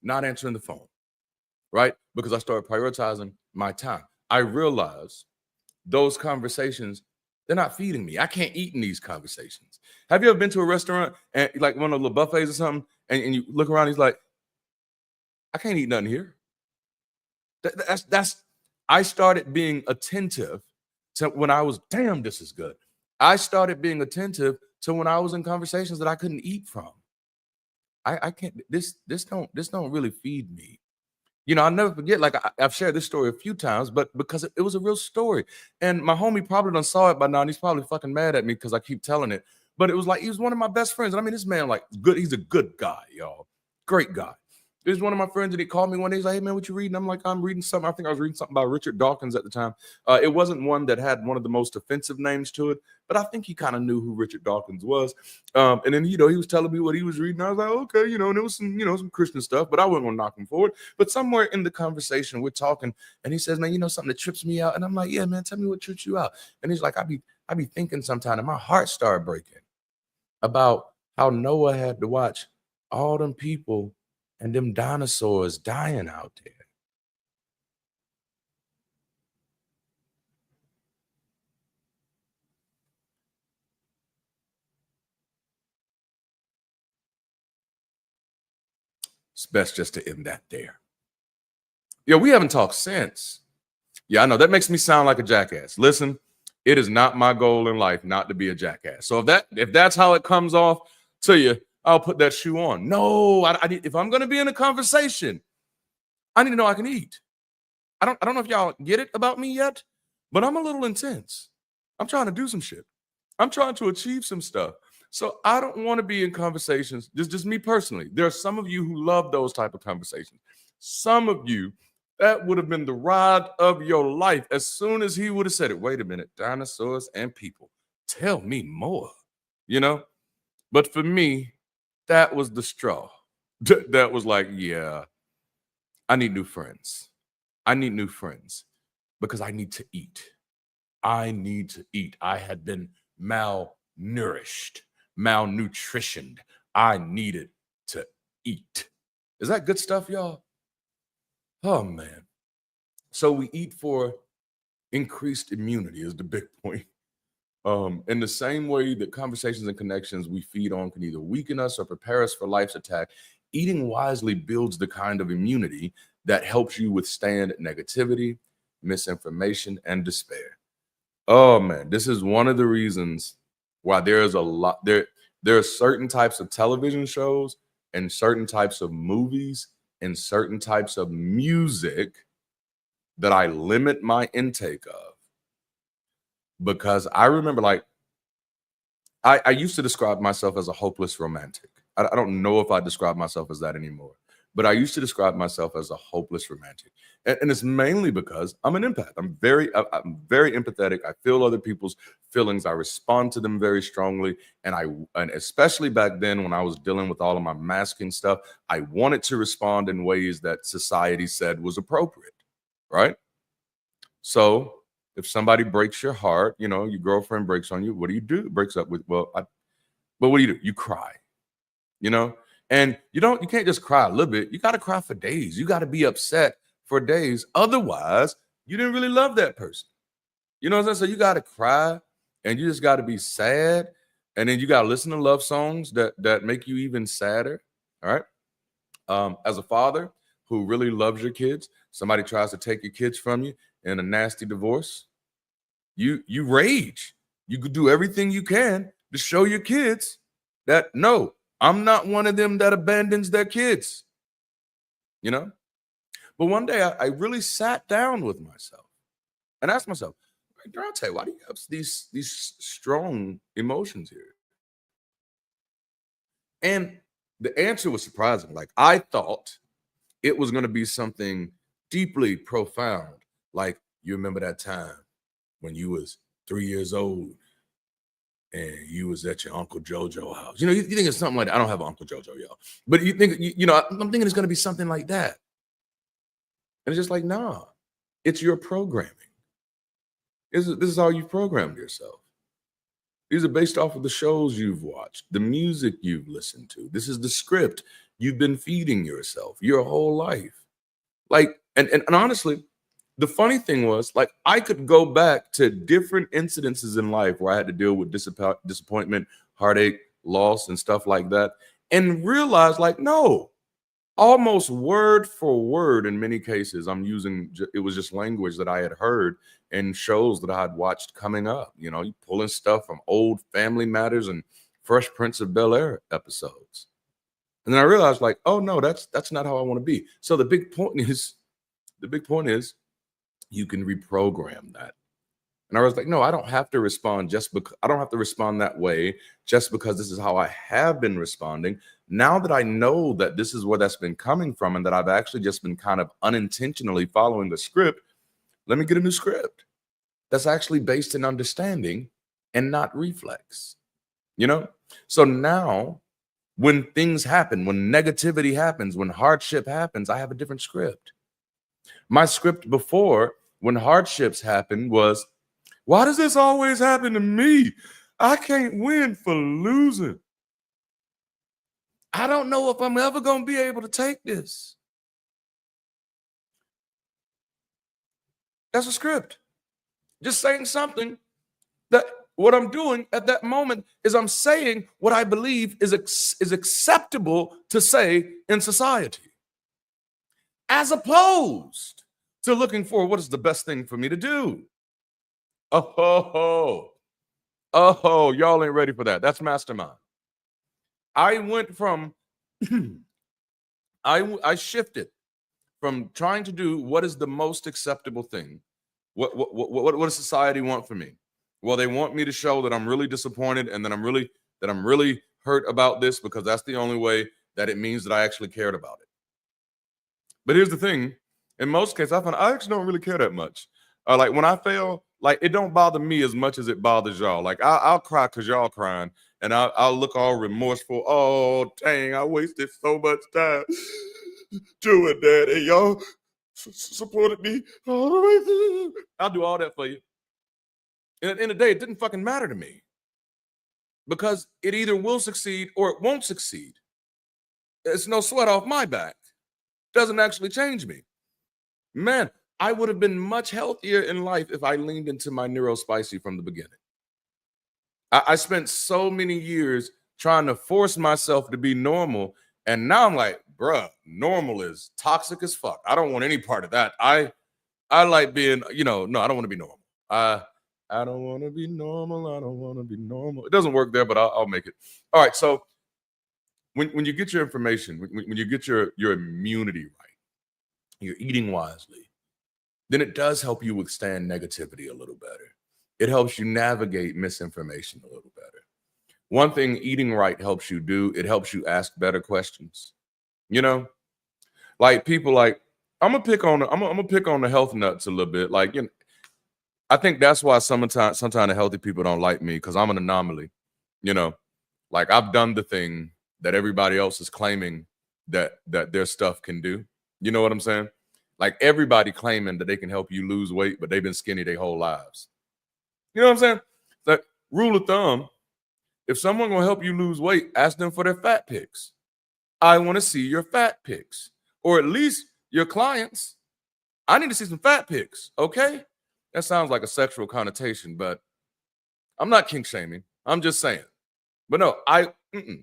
not answering the phone, right? Because I started prioritizing my time. I realized those conversations, they're not feeding me. I can't eat in these conversations. Have you ever been to a restaurant and like one of the little buffets or something, and you look around, he's like, I can't eat nothing here. I started being attentive to when I was, damn, this is good. I started being attentive to when I was in conversations that I couldn't eat from. I can't, this don't really feed me. You know, I'll never forget, like I've shared this story a few times, but because it was a real story. And my homie probably done saw it by now, and he's probably fucking mad at me because I keep telling it. But it was like, he was one of my best friends. And I mean, this man, like, good, he's a good guy, y'all. Great guy. He was one of my friends, and he called me one day. He's like, hey, man, what you reading? I'm like, I'm reading something. I think I was reading something about Richard Dawkins at the time. It wasn't one that had one of the most offensive names to it, but I think he kind of knew who Richard Dawkins was. And then, you know, he was telling me what he was reading. I was like, okay, you know, and it was some, you know, some Christian stuff, but I wasn't going to knock him for it. But somewhere in the conversation, we're talking, and he says, man, you know, something that trips me out. And I'm like, yeah, man, tell me what trips you out. And he's like, I be thinking sometime, and my heart started breaking about how Noah had to watch all them people and them dinosaurs dying out there. It's best just to end that there. Yeah, we haven't talked since. Yeah, I know that makes me sound like a jackass. Listen, it is not my goal in life not to be a jackass. So if that's how it comes off to you, I'll put that shoe on. No, I need, if I'm going to be in a conversation, I need to know I can eat. I don't know if y'all get it about me yet, but I'm a little intense. I'm trying to do some shit. I'm trying to achieve some stuff. So I don't want to be in conversations. Just me personally. There are some of you who love those type of conversations. Some of you, that would have been the ride of your life. As soon as he would have said it, wait a minute, dinosaurs and people, tell me more, you know? But for me, that was the straw. That was like, yeah, I need new friends. I need new friends because I need to eat. I need to eat. I had been malnourished, malnutritioned. I needed to eat. Is that good stuff, y'all? Oh, man. So we eat for increased immunity is the big point. In the same way that conversations and connections we feed on can either weaken us or prepare us for life's attack, eating wisely builds the kind of immunity that helps you withstand negativity, misinformation, and despair. Oh man, this is one of the reasons why there's a lot there are certain types of television shows and certain types of movies and certain types of music that I limit my intake of. Because I remember, like, I used to describe myself as a hopeless romantic. I don't know if I describe myself as that anymore, but I used to describe myself as a hopeless romantic. And it's mainly because I'm an empath. I'm very empathetic. I feel other people's feelings. I respond to them very strongly. And especially back then when I was dealing with all of my masking stuff, I wanted to respond in ways that society said was appropriate, right? So if somebody breaks your heart, you know, your girlfriend breaks on you, what do you do? Breaks up with, but what do? You cry, you know? And you can't just cry a little bit. You got to cry for days. You got to be upset for days. Otherwise, you didn't really love that person. You know what I'm saying? So you got to cry and you just got to be sad. And then you got to listen to love songs that make you even sadder. All right. As a father who really loves your kids, somebody tries to take your kids from you in a nasty divorce, you rage. You could do everything you can to show your kids that no, I'm not one of them that abandons their kids, you know? But one day I really sat down with myself and asked myself, Darante, why do you have these strong emotions here? And the answer was surprising. Like, I thought it was going to be something deeply profound. Like, you remember that time when you was 3 years old and you was at your Uncle Jojo house. You know, you think it's something like that. I don't have an Uncle Jojo, y'all. But you think, I'm thinking it's going to be something like that. And it's just like, nah, it's your programming. This is how you've programmed yourself. These are based off of the shows you've watched, the music you've listened to. This is the script you've been feeding yourself your whole life. Like, and honestly, the funny thing was, like, I could go back to different incidences in life where I had to deal with disappointment, heartache, loss, and stuff like that, and realize, like, no, almost word for word in many cases, I'm using, it was just language that I had heard in shows that I had watched coming up. You know, you pulling stuff from old Family Matters and Fresh Prince of Bel-Air episodes. And then I realized, like, oh no, that's not how I want to be. So the big point is, you can reprogram that. And I was like, no, I don't have to respond I don't have to respond that way just because this is how I have been responding. Now that I know that this is where that's been coming from and that I've actually just been kind of unintentionally following the script, let me get a new script that's actually based in understanding and not reflex, you know? So now when things happen, when negativity happens, when hardship happens, I have a different script. My script before, when hardships happen, was, why does this always happen to me? I can't win for losing. I don't know if I'm ever going to be able to take this. That's a script. Just saying something that what I'm doing at that moment is I'm saying what I believe is acceptable to say in society, as opposed to looking for what is the best thing for me to do. Oh, y'all ain't ready for that. That's mastermind. I went from, I shifted from trying to do what is the most acceptable thing. What does society want from me? Well, they want me to show that I'm really disappointed and that I'm really hurt about this, because that's the only way that it means that I actually cared about it. But here's the thing: in most cases, I find I actually don't really care that much. Like when I fail, like it don't bother me as much as it bothers y'all. Like I'll cry because y'all crying, and I'll look all remorseful. Oh dang, I wasted so much time doing that, and y'all supported me all the way through. I'll do all that for you. And at the end of the day, it didn't fucking matter to me, because it either will succeed or it won't succeed. It's no sweat off my back. Doesn't actually change me. Man, I would have been much healthier in life if I leaned into my neurospicy from the beginning. I spent so many years trying to force myself to be normal, and now I'm like, bruh, normal is toxic as fuck. I don't want any part of that. I like being, no, I don't want to be normal. I don't want to be normal. I don't want to be normal. It doesn't work there, but I'll make it. All right, so when you get your information, when you get your immunity right, you're eating wisely, then it does help you withstand negativity a little better. It helps you navigate misinformation a little better. One thing eating right helps you do, it helps you ask better questions. Like people like, I'm gonna pick on the health nuts a little bit. Like, I think that's why sometimes the healthy people don't like me, because I'm an anomaly. Like I've done the thing that everybody else is claiming that their stuff can do. You know what I'm saying? Like everybody claiming that they can help you lose weight, but they've been skinny their whole lives. You know what I'm saying? Like rule of thumb, if someone gonna help you lose weight, ask them for their fat pics. I want to see your fat pics, or at least your clients. I need to see some fat pics, okay? That sounds like a sexual connotation, but I'm not kink shaming. I'm just saying. But no,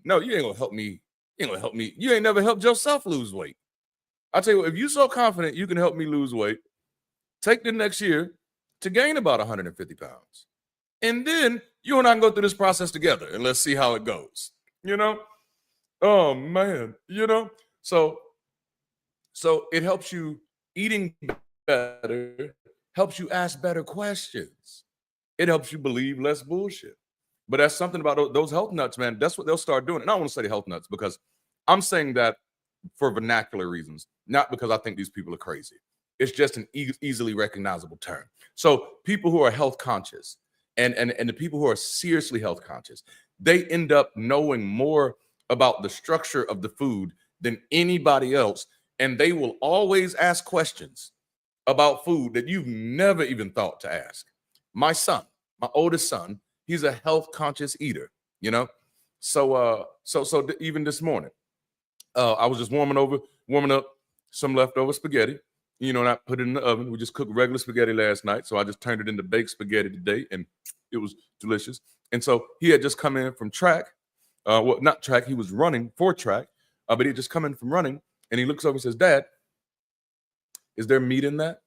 no, you ain't gonna help me. You ain't gonna help me. You ain't never helped yourself lose weight. I tell you what, if you're so confident you can help me lose weight, take the next year to gain about 150 pounds. And then you and I can go through this process together, and let's see how it goes. Oh man, So it helps you eating better, helps you ask better questions. It helps you believe less bullshit. But that's something about those health nuts, man. That's what they'll start doing. And I don't want to say the health nuts, because I'm saying that for vernacular reasons, not because I think these people are crazy. It's just an easily recognizable term. So people who are health conscious and the people who are seriously health conscious, they end up knowing more about the structure of the food than anybody else. And they will always ask questions about food that you've never even thought to ask. My son, my oldest son, he's a health conscious eater, So even this morning, I was just warming up some leftover spaghetti, and I put it in the oven. We just cooked regular spaghetti last night, so I just turned it into baked spaghetti today, and it was delicious. And so he had just come in from track. Well, not track. He was running for track, but he had just come in from running, and he looks over and says, "Dad, is there meat in that?"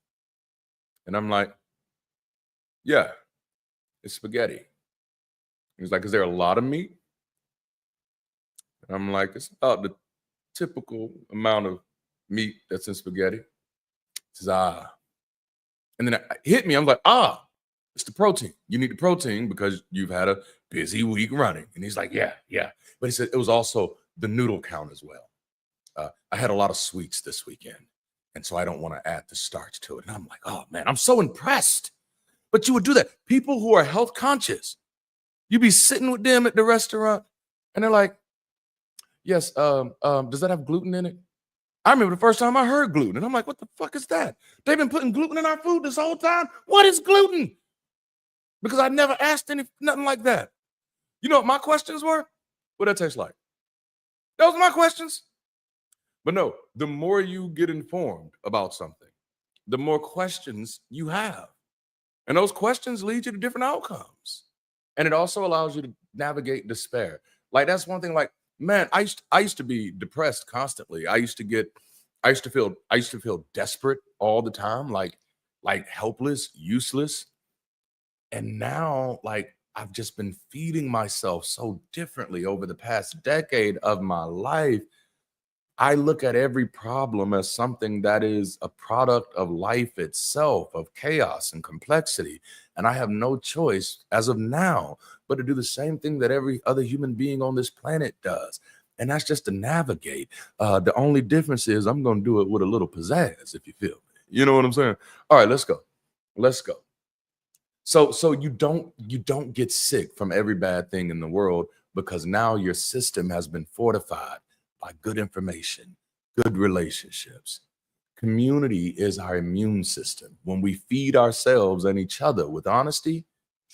And I'm like, "Yeah, it's spaghetti." He's like, "Is there a lot of meat?" And I'm like, "It's about the typical amount of meat that's in spaghetti." He says, "Ah." And then it hit me. I'm like, it's the protein. You need the protein because you've had a busy week running. And he's like, yeah. But he said it was also the noodle count as well. I had a lot of sweets this weekend, and so I don't want to add the starch to it. And I'm like, oh man, I'm so impressed. But you would do that. People who are health conscious, you be sitting with them at the restaurant, and they're like, yes, does that have gluten in it? I remember the first time I heard gluten, and I'm like, what the fuck is that? They've been putting gluten in our food this whole time? What is gluten? Because I never asked nothing like that. You know what my questions were? What that tastes like? Those are my questions. But no, the more you get informed about something, the more questions you have. And those questions lead you to different outcomes. And it also allows you to navigate despair. Like that's one thing, like, man, I used to be depressed constantly. I used to feel desperate all the time, like helpless, useless. And now, like, I've just been feeding myself so differently over the past decade of my life. I look at every problem as something that is a product of life itself, of chaos and complexity. And I have no choice as of now but to do the same thing that every other human being on this planet does. And that's just to navigate. The only difference is I'm going to do it with a little pizzazz, if you feel me. You know what I'm saying? All right, let's go. Let's go. So you don't get sick from every bad thing in the world because now your system has been fortified by good information, good relationships. Community is our immune system. When we feed ourselves and each other with honesty,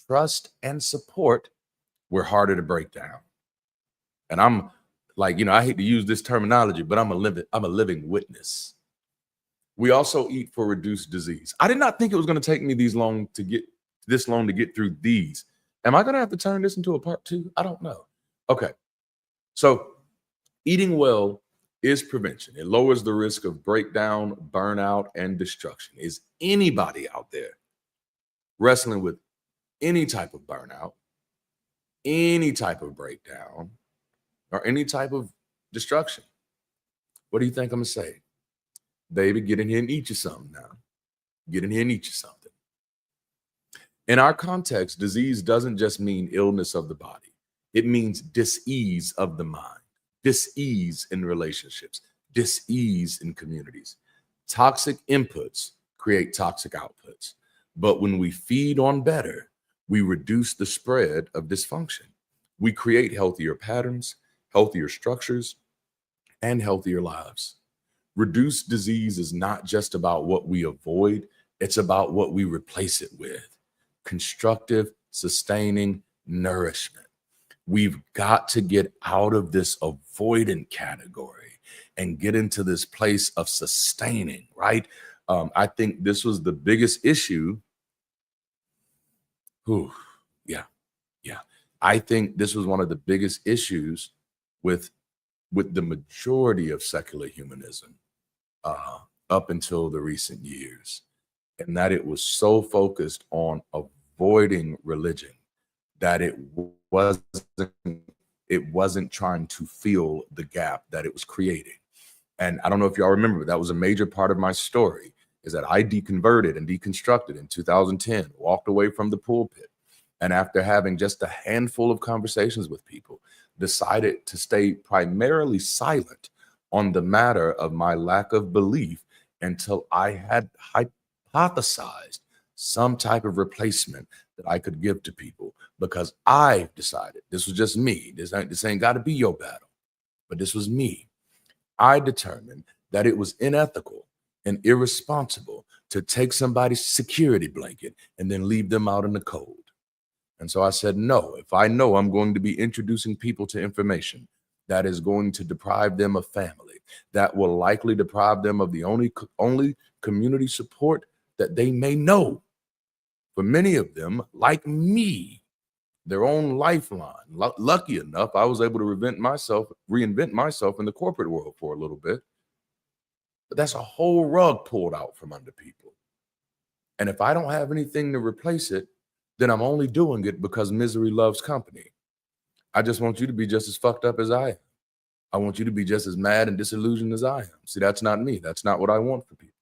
trust, and support, we're harder to break down. And I'm like, I hate to use this terminology, but I'm a living witness. We also eat for reduced disease. I did not think it was going to take me this long to get through these. Am I going to have to turn this into a part 2? I don't know. Okay. So eating well is prevention. It lowers the risk of breakdown, burnout, and destruction. Is anybody out there wrestling with any type of burnout, any type of breakdown, or any type of destruction? What do you think I'm going to say? Baby, get in here and eat you something now. Get in here and eat you something. In our context, disease doesn't just mean illness of the body. It means dis-ease of the mind, dis-ease in relationships, dis-ease in communities. Toxic inputs create toxic outputs. But when we feed on better, we reduce the spread of dysfunction. We create healthier patterns, healthier structures, and healthier lives. Reduced disease is not just about what we avoid, it's about what we replace it with. Constructive, sustaining nourishment. We've got to get out of this avoidant category and get into this place of sustaining, right? I think this was the biggest issue. Yeah. I think this was one of the biggest issues with the majority of secular humanism up until the recent years, and that it was so focused on avoiding religion that it wasn't trying to fill the gap that it was creating. And I don't know if y'all remember, that was a major part of my story, is that I deconverted and deconstructed in 2010, walked away from the pulpit, and after having just a handful of conversations with people, decided to stay primarily silent on the matter of my lack of belief until I had hypothesized some type of replacement that I could give to people, because I decided, this was just me, this ain't got to be your battle, but this was me. I determined that it was unethical and irresponsible to take somebody's security blanket and then leave them out in the cold. And so I said, no, if I know I'm going to be introducing people to information that is going to deprive them of family, that will likely deprive them of the only community support that they may know. For many of them, like me, their own lifeline. Lucky enough, I was able to reinvent myself in the corporate world for a little bit. But that's a whole rug pulled out from under people. And if I don't have anything to replace it, then I'm only doing it because misery loves company. I just want you to be just as fucked up as I am. I want you to be just as mad and disillusioned as I am. See, that's not me. That's not what I want for people.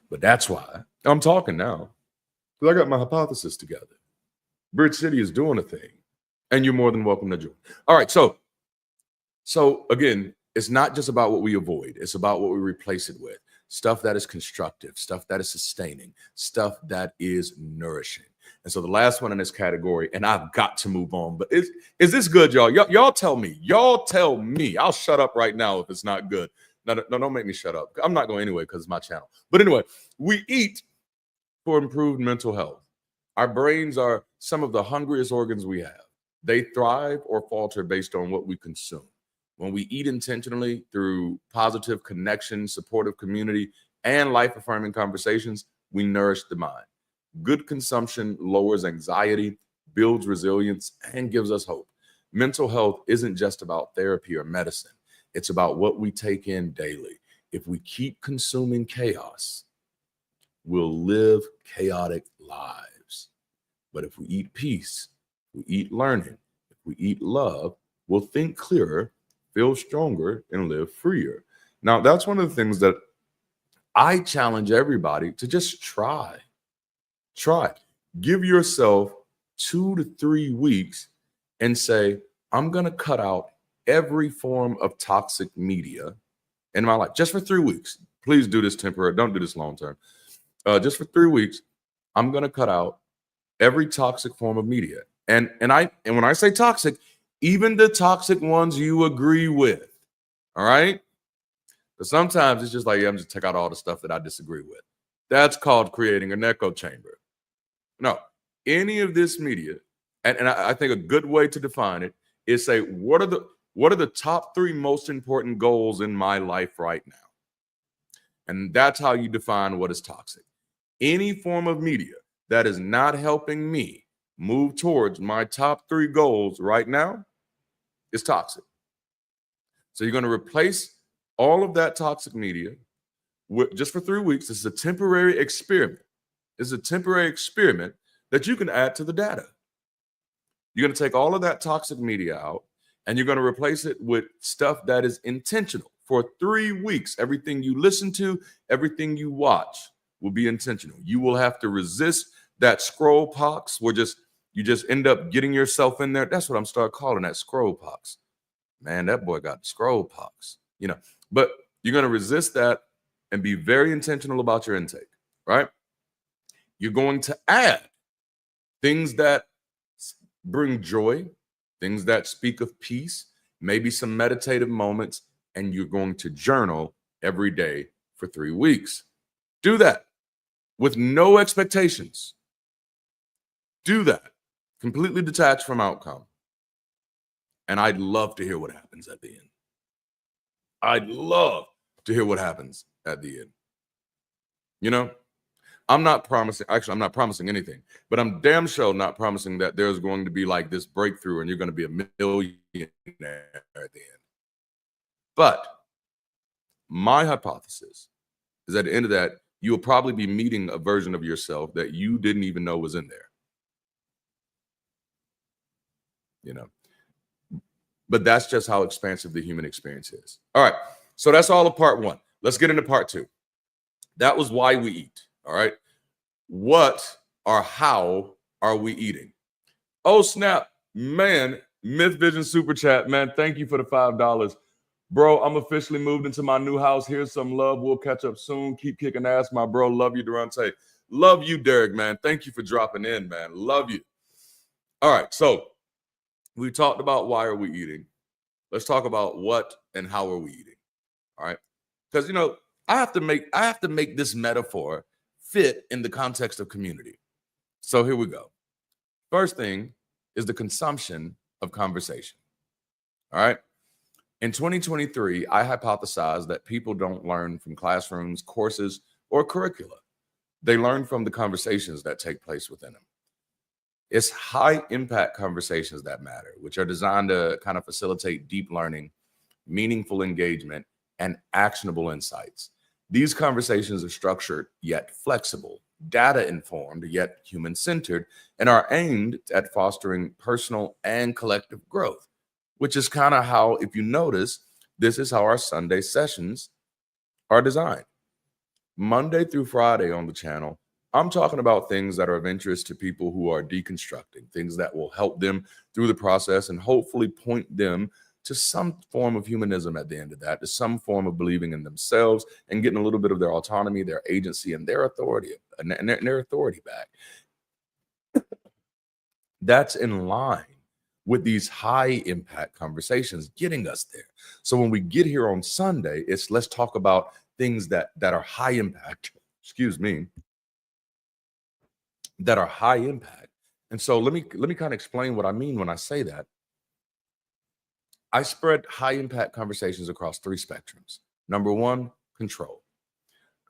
But that's why I'm talking now, because I got my hypothesis together. Bridge City is doing a thing, and you're more than welcome to join. All right, so again, it's not just about what we avoid. It's about what we replace it with. Stuff that is constructive, stuff that is sustaining, stuff that is nourishing. And so the last one in this category, and I've got to move on, but is this good, y'all? Y'all tell me. Y'all tell me. I'll shut up right now if it's not good. No, don't make me shut up. I'm not going anyway because it's my channel. But anyway, we eat for improved mental health. Our brains are some of the hungriest organs we have. They thrive or falter based on what we consume. When we eat intentionally through positive connection, supportive community, and life-affirming conversations, we nourish the mind. Good consumption lowers anxiety, builds resilience, and gives us hope. Mental health isn't just about therapy or medicine. It's about what we take in daily. If we keep consuming chaos, we'll live chaotic lives. But if we eat peace, we eat learning, if we eat love, we'll think clearer, feel stronger, and live freer. Now, that's one of the things that I challenge everybody to just try. Try. Give yourself 2 to 3 weeks and say, I'm going to cut out every form of toxic media in my life just for 3 weeks. Please do this temporary. Don't do this long term. Just for 3 weeks, I'm going to cut out every toxic form of media. And when I say toxic, even the toxic ones you agree with. All right? But sometimes it's just like, I'm just take out all the stuff that I disagree with. That's called creating an echo chamber. No, any of this media, and I think a good way to define it is say, what are the top 3 most important goals in my life right now? And that's how you define what is toxic. Any form of media that is not helping me move towards my top 3 goals right now is toxic. So you're going to replace all of that toxic media with, just for 3 weeks. This is a temporary experiment. It's a temporary experiment that you can add to the data. You're going to take all of that toxic media out and you're going to replace it with stuff that is intentional. For 3 weeks, everything you listen to, everything you watch will be intentional. You will have to resist that scroll pox where you just end up getting yourself in there. That's what I'm starting calling that, scroll pox. Man, that boy got scroll pox, But you're going to resist that and be very intentional about your intake, right? You're going to add things that bring joy, things that speak of peace, maybe some meditative moments, and you're going to journal every day for 3 weeks. Do that with no expectations. Do that completely detached from outcome. And I'd love to hear what happens at the end. I'd love to hear what happens at the end. I'm not promising anything, but I'm damn sure not promising that there's going to be like this breakthrough and you're going to be a millionaire at the end. But my hypothesis is at the end of that, you'll probably be meeting a version of yourself that you didn't even know was in there. But that's just how expansive the human experience is. All right. So that's all of part 1. Let's get into part 2. That was why we eat. All right. What or how are we eating? Oh, snap. Man, Myth Vision Super Chat, man. Thank you for the $5. Bro, I'm officially moved into my new house. Here's some love. We'll catch up soon. Keep kicking ass, my bro. Love you, Darante. Love you, Derek, man. Thank you for dropping in, man. Love you. All right. So we talked about why are we eating. Let's talk about what and how are we eating. All right. Because, I have to make this metaphor fit in the context of community. So here we go. First thing is the consumption of conversation. All right. In 2023, I hypothesized that people don't learn from classrooms, courses, or curricula. They learn from the conversations that take place within them. It's high impact conversations that matter, which are designed to kind of facilitate deep learning, meaningful engagement, and actionable insights. These conversations are structured yet flexible, data informed yet human centered, and are aimed at fostering personal and collective growth, which is kind of how, if you notice, this is how our Sunday sessions are designed. Monday through Friday on the channel, I'm talking about things that are of interest to people who are deconstructing, things that will help them through the process and hopefully point them to some form of humanism at the end of that, to some form of believing in themselves and getting a little bit of their autonomy, their agency, and their authority, and their authority back. That's in line with these high impact conversations getting us there. So when we get here on Sunday, let's talk about things that are high impact, that are high impact And so let me kind of explain what I mean when I say that. I spread high impact conversations across 3 spectrums. Number 1, control.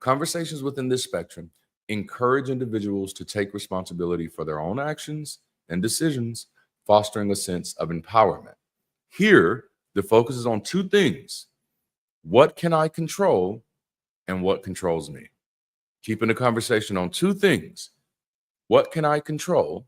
Conversations within this spectrum encourage individuals to take responsibility for their own actions and decisions, fostering a sense of empowerment. Here, the focus is on 2 things. What can I control and what controls me? Keeping the conversation on 2 things. What can I control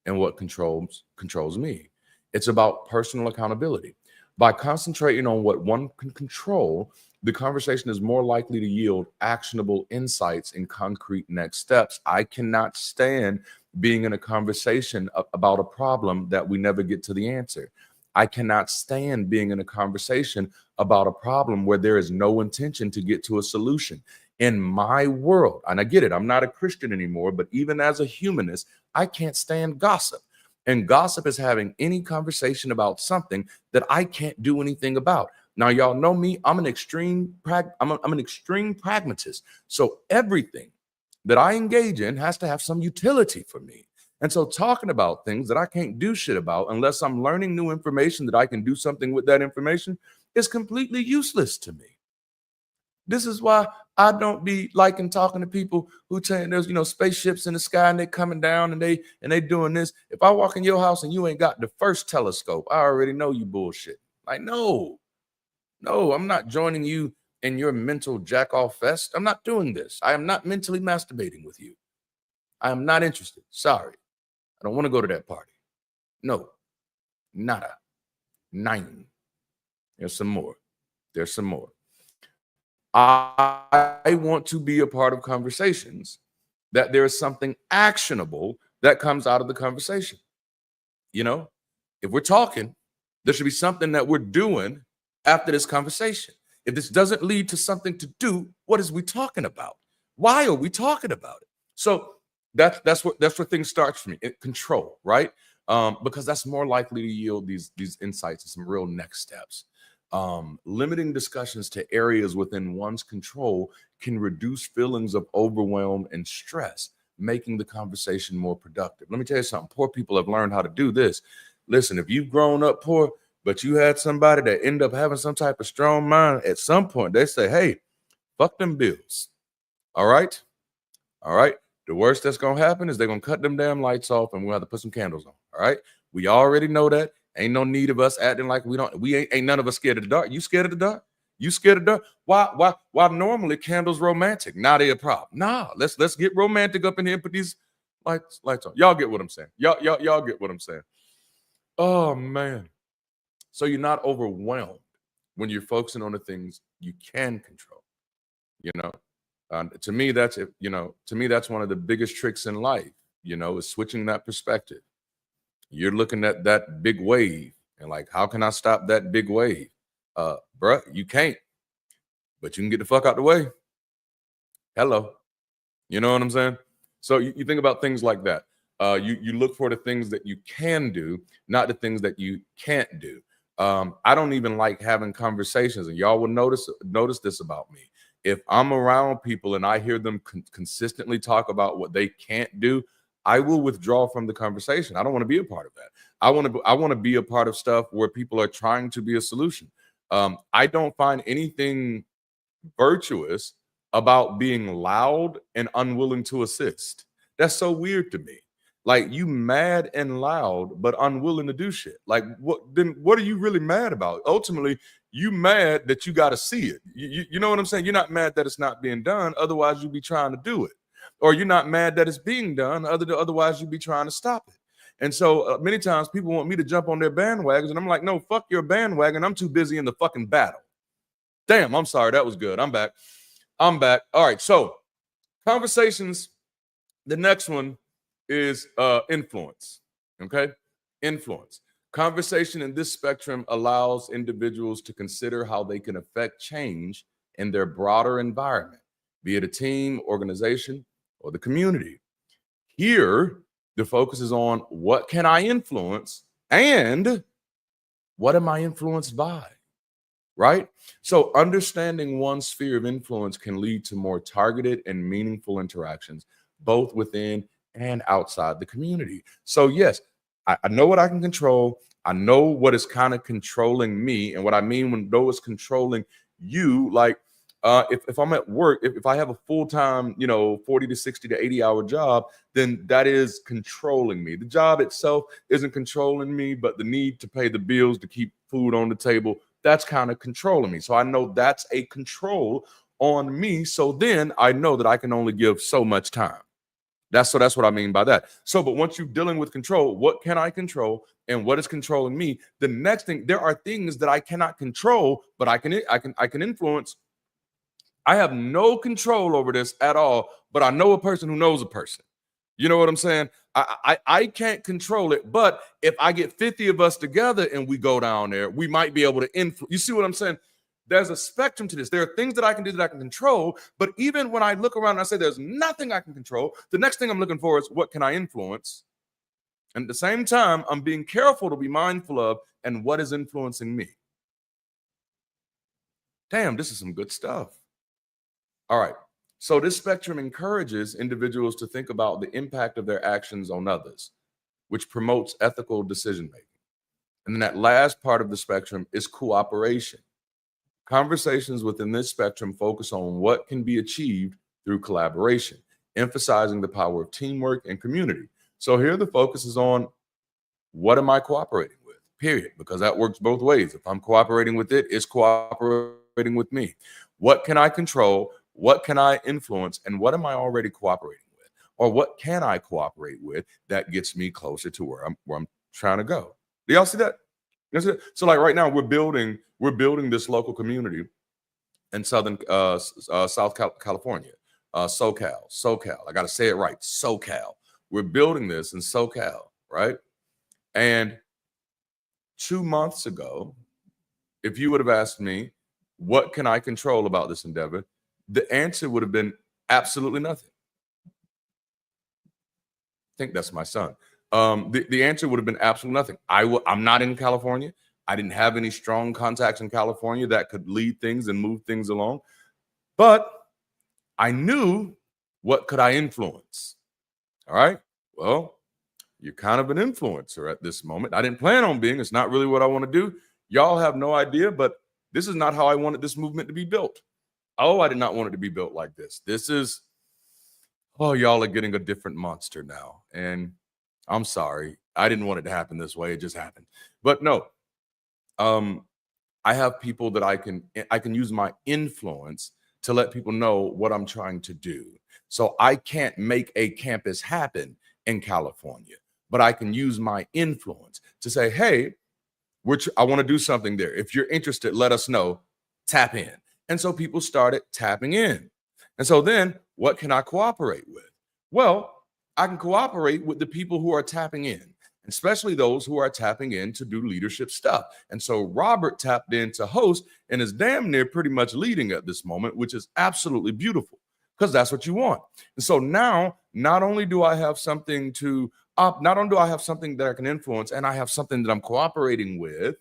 and what controls me? It's about personal accountability. By concentrating on what one can control, the conversation is more likely to yield actionable insights and concrete next steps. I cannot stand being in a conversation about a problem that we never get to the answer. I cannot stand being in a conversation about a problem where there is no intention to get to a solution. In my world, and I get it, I'm not a Christian anymore, but even as a humanist, I can't stand gossip. And gossip is having any conversation about something that I can't do anything about. Now, y'all know me. I'm an extreme pragmatist. So everything that I engage in has to have some utility for me. And so talking about things that I can't do shit about unless I'm learning new information that I can do something with that information is completely useless to me. This is why I don't be liking talking to people who saying there's spaceships in the sky and they coming down and they doing this. If I walk in your house and you ain't got the first telescope, I already know you bullshit. Like, no, I'm not joining you in your mental jack off fest. I'm not doing this. I am not mentally masturbating with you. I am not interested. Sorry. I don't want to go to that party. No, nada, nine. There's some more. I want to be a part of conversations that there is something actionable that comes out of the conversation. If we're talking, there should be something that we're doing after this conversation. If this doesn't lead to something to do, what is we talking about? Why are we talking about it? So that's where things start for me. Control, right? Because that's more likely to yield these insights and some real next steps. Limiting discussions to areas within one's control can reduce feelings of overwhelm and stress, making the conversation more productive. Let me tell you something. Poor people have learned how to do this. Listen, if you've grown up poor, but you had somebody that end up having some type of strong mind, at some point they say, hey, fuck them bills. All right. The worst that's going to happen is they're going to cut them damn lights off and we'll have to put some candles on. All right. We already know that. Ain't no need of us acting like we ain't none of us scared of the dark. You scared of the dark? You scared of the dark? Why normally candles romantic? Now they a problem. Nah, let's get romantic up in here and put these lights on. Y'all get what I'm saying. Y'all get what I'm saying. Oh man. So you're not overwhelmed when you're focusing on the things you can control. To me, that's one of the biggest tricks in life, is switching that perspective. You're looking at that big wave and like, how can I stop that big wave? Bruh, you can't, but you can get the fuck out the way. Hello. You know what I'm saying? So you think about things like that. You look for the things that you can do, not the things that you can't do. I don't even like having conversations, and y'all will notice this about me. If I'm around people and I hear them consistently talk about what they can't do, I will withdraw from the conversation. I don't want to be a part of that. I want to be a part of stuff where people are trying to be a solution. I don't find anything virtuous about being loud and unwilling to assist. That's so weird to me. Like, you mad and loud, but unwilling to do shit. Like, what are you really mad about? Ultimately, you mad that you got to see it. You know what I'm saying? You're not mad that it's not being done. Otherwise, you'd be trying to do it. Or you're not mad that it's being done. Otherwise, you'd be trying to stop it. And so many times people want me to jump on their bandwagons. And I'm like, no, fuck your bandwagon. I'm too busy in the fucking battle. Damn, I'm sorry. That was good. I'm back. All right. So conversations. The next one is influence. Okay. Influence. Conversation in this spectrum allows individuals to consider how they can affect change in their broader environment, be it a team, organization, or the community. Here, the focus is on what can I influence and what am I influenced by, right? So understanding one's sphere of influence can lead to more targeted and meaningful interactions, both within and outside the community. So yes, I know what I can control. I know what is kind of controlling me. And what I mean when know is controlling you, like if I'm at work, if I have a full-time, 40 to 60 to 80-hour job, then that is controlling me. The job itself isn't controlling me, but the need to pay the bills to keep food on the table, that's kind of controlling me. So I know that's a control on me. So then I know that I can only give so much time. That's what I mean by that. So, but once you're dealing with control, what can I control and what is controlling me? The next thing, there are things that I cannot control, but I can influence. I have no control over this at all, but I know a person who knows a person. You know what I'm saying? I can't control it, but if I get 50 of us together and we go down there, we might be able to influence. You see what I'm saying? There's a spectrum to this. There are things that I can do that I can control, but even when I look around and I say there's nothing I can control, the next thing I'm looking for is what can I influence? And at the same time, I'm being careful to be mindful of and what is influencing me. Damn, this is some good stuff. All right. So this spectrum encourages individuals to think about the impact of their actions on others, which promotes ethical decision making. And then that last part of the spectrum is cooperation. Conversations within this spectrum focus on what can be achieved through collaboration, emphasizing the power of teamwork and community. So here the focus is on what am I cooperating with, period, because that works both ways. If I'm cooperating with it, it's cooperating with me. What can I control? What can I influence? And what am I already cooperating with? Or what can I cooperate with that gets me closer to where I'm trying to go? Do y'all see that? So like right now we're building this local community in South California, SoCal. I got to say it right, SoCal. We're building this in SoCal, right? And 2 months ago, if you would have asked me, what can I control about this endeavor? The answer would have been absolutely nothing. I think that's my son. The answer would have been absolutely nothing. I'm not in California. I didn't have any strong contacts in California that could lead things and move things along. But I knew what could I influence. All right. Well, you're kind of an influencer at this moment. I didn't plan on being. It's not really what I want to do. Y'all have no idea, but this is not how I wanted this movement to be built. Oh, I did not want it to be built like this. Y'all are getting a different monster now. And I'm sorry. I didn't want it to happen this way. It just happened. But no, I have people that I can use my influence to let people know what I'm trying to do. So I can't make a campus happen in California, but I can use my influence to say, hey, I want to do something there. If you're interested, let us know. Tap in. And so people started tapping in. And so then what can I cooperate with? Well, I can cooperate with the people who are tapping in, especially those who are tapping in to do leadership stuff. And so Robert tapped in to host and is damn near pretty much leading at this moment, which is absolutely beautiful because that's what you want. And so now, not only do I have something that I can influence and I have something that I'm cooperating with,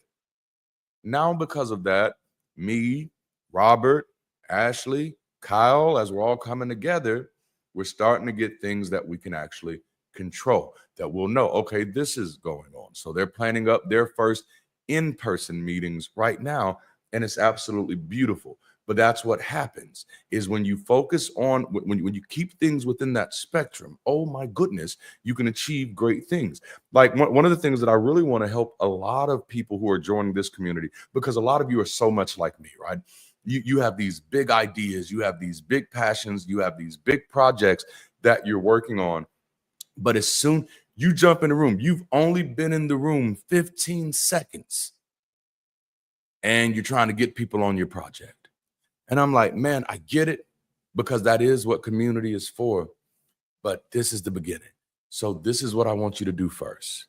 now because of that, me, Robert, Ashley, Kyle, as we're all coming together, we're starting to get things that we can actually control, that we'll know, okay, this is going on. So they're planning up their first in-person meetings right now, and it's absolutely beautiful. But that's what happens is when you focus on, when you keep things within that spectrum, oh my goodness, you can achieve great things. Like one of the things that I really want to help a lot of people who are joining this community, because a lot of you are so much like me, right? You have these big ideas, you have these big passions, you have these big projects that you're working on. But as soon you jump in the room, you've only been in the room 15 seconds and you're trying to get people on your project. And I'm like, man, I get it because that is what community is for. But this is the beginning. So this is what I want you to do first.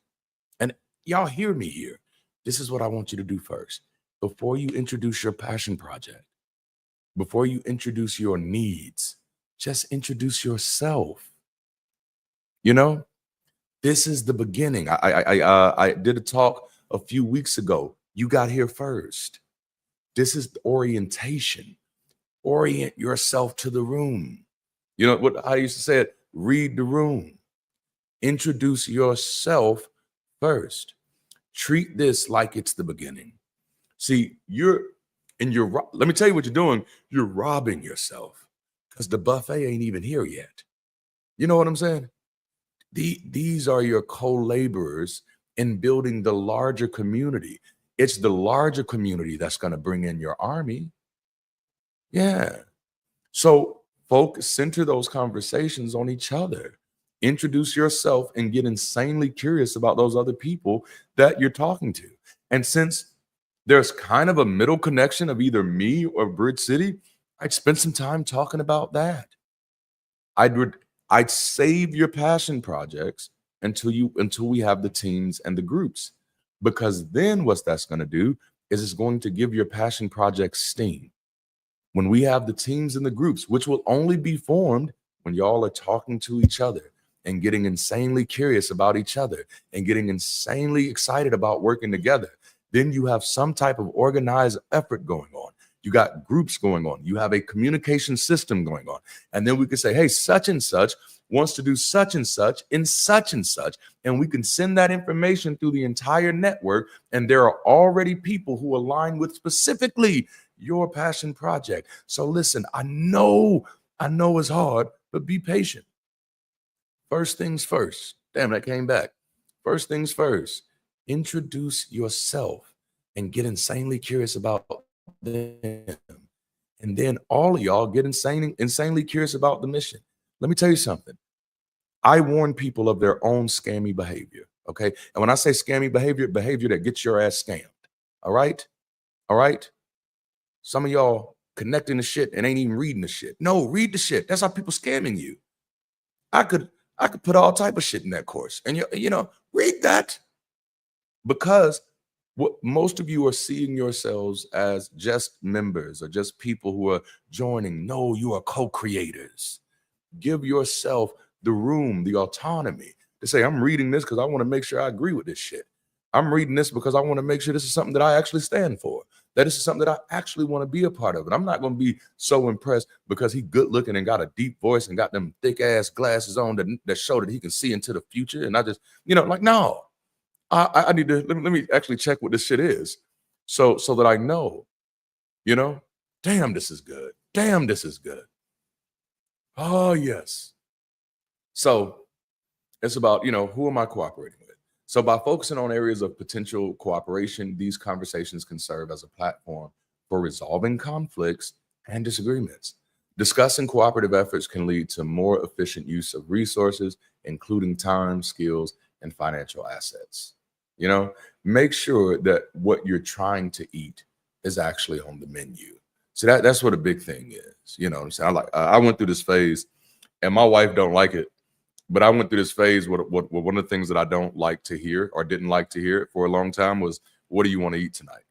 And y'all hear me here. This is what I want you to do first. Before you introduce your passion project, before you introduce your needs, just introduce yourself. You know, this is the beginning. I did a talk a few weeks ago. You got here first. This is the orientation. Orient yourself to the room. You know what I used to say it, read the room. Introduce yourself first. Treat this like it's the beginning. See, let me tell you what you're doing. You're robbing yourself because the buffet ain't even here yet. You know what I'm saying? These are your co-laborers in building the larger community. It's the larger community that's going to bring in your army. Yeah. So center those conversations on each other. Introduce yourself and get insanely curious about those other people that you're talking to. And since there's kind of a middle connection of either me or Bridge City, I'd spend some time talking about that. I'd save your passion projects until we have the teams and the groups, because then what that's going to do is it's going to give your passion projects steam. When we have the teams and the groups, which will only be formed when y'all are talking to each other and getting insanely curious about each other and getting insanely excited about working together, then you have some type of organized effort going on. You got groups going on. You have a communication system going on. And then we could say, hey, such and such wants to do such and such in such and such. And we can send that information through the entire network. And there are already people who align with specifically your passion project. So listen, I know it's hard, but be patient. First things first. Damn, that came back. First things first. Introduce yourself and get insanely curious about them. And then all of y'all get insanely curious about the mission. Let me tell you something. I warn people of their own scammy behavior, okay? And when I say scammy behavior that gets your ass scammed, all right? All right? Some of y'all connecting the shit and ain't even reading the shit. No, read the shit. That's how people scamming you. I could put all type of shit in that course. And you know, read that. Because what most of you are seeing yourselves as just members or just people who are joining. No, you are co-creators. Give yourself the room, the autonomy to say, I'm reading this because I want to make sure I agree with this shit. I'm reading this because I want to make sure this is something that I actually stand for, that this is something that I actually want to be a part of. And I'm not going to be so impressed because he good looking and got a deep voice and got them thick ass glasses on that show that he can see into the future. And I just, like, no. I need to let me actually check what this shit is, so that I know, damn, this is good. Damn, this is good. Oh yes. So it's about, who am I cooperating with? So by focusing on areas of potential cooperation, these conversations can serve as a platform for resolving conflicts and disagreements. Discussing cooperative efforts can lead to more efficient use of resources, including time, skills, and financial assets. Make sure that what you're trying to eat is actually on the menu. So that's what a big thing is. You know what I'm saying? I went through this phase, and my wife don't like it, but I went through this phase where one of the things that I don't like to hear or didn't like to hear for a long time was, what do you want to eat tonight?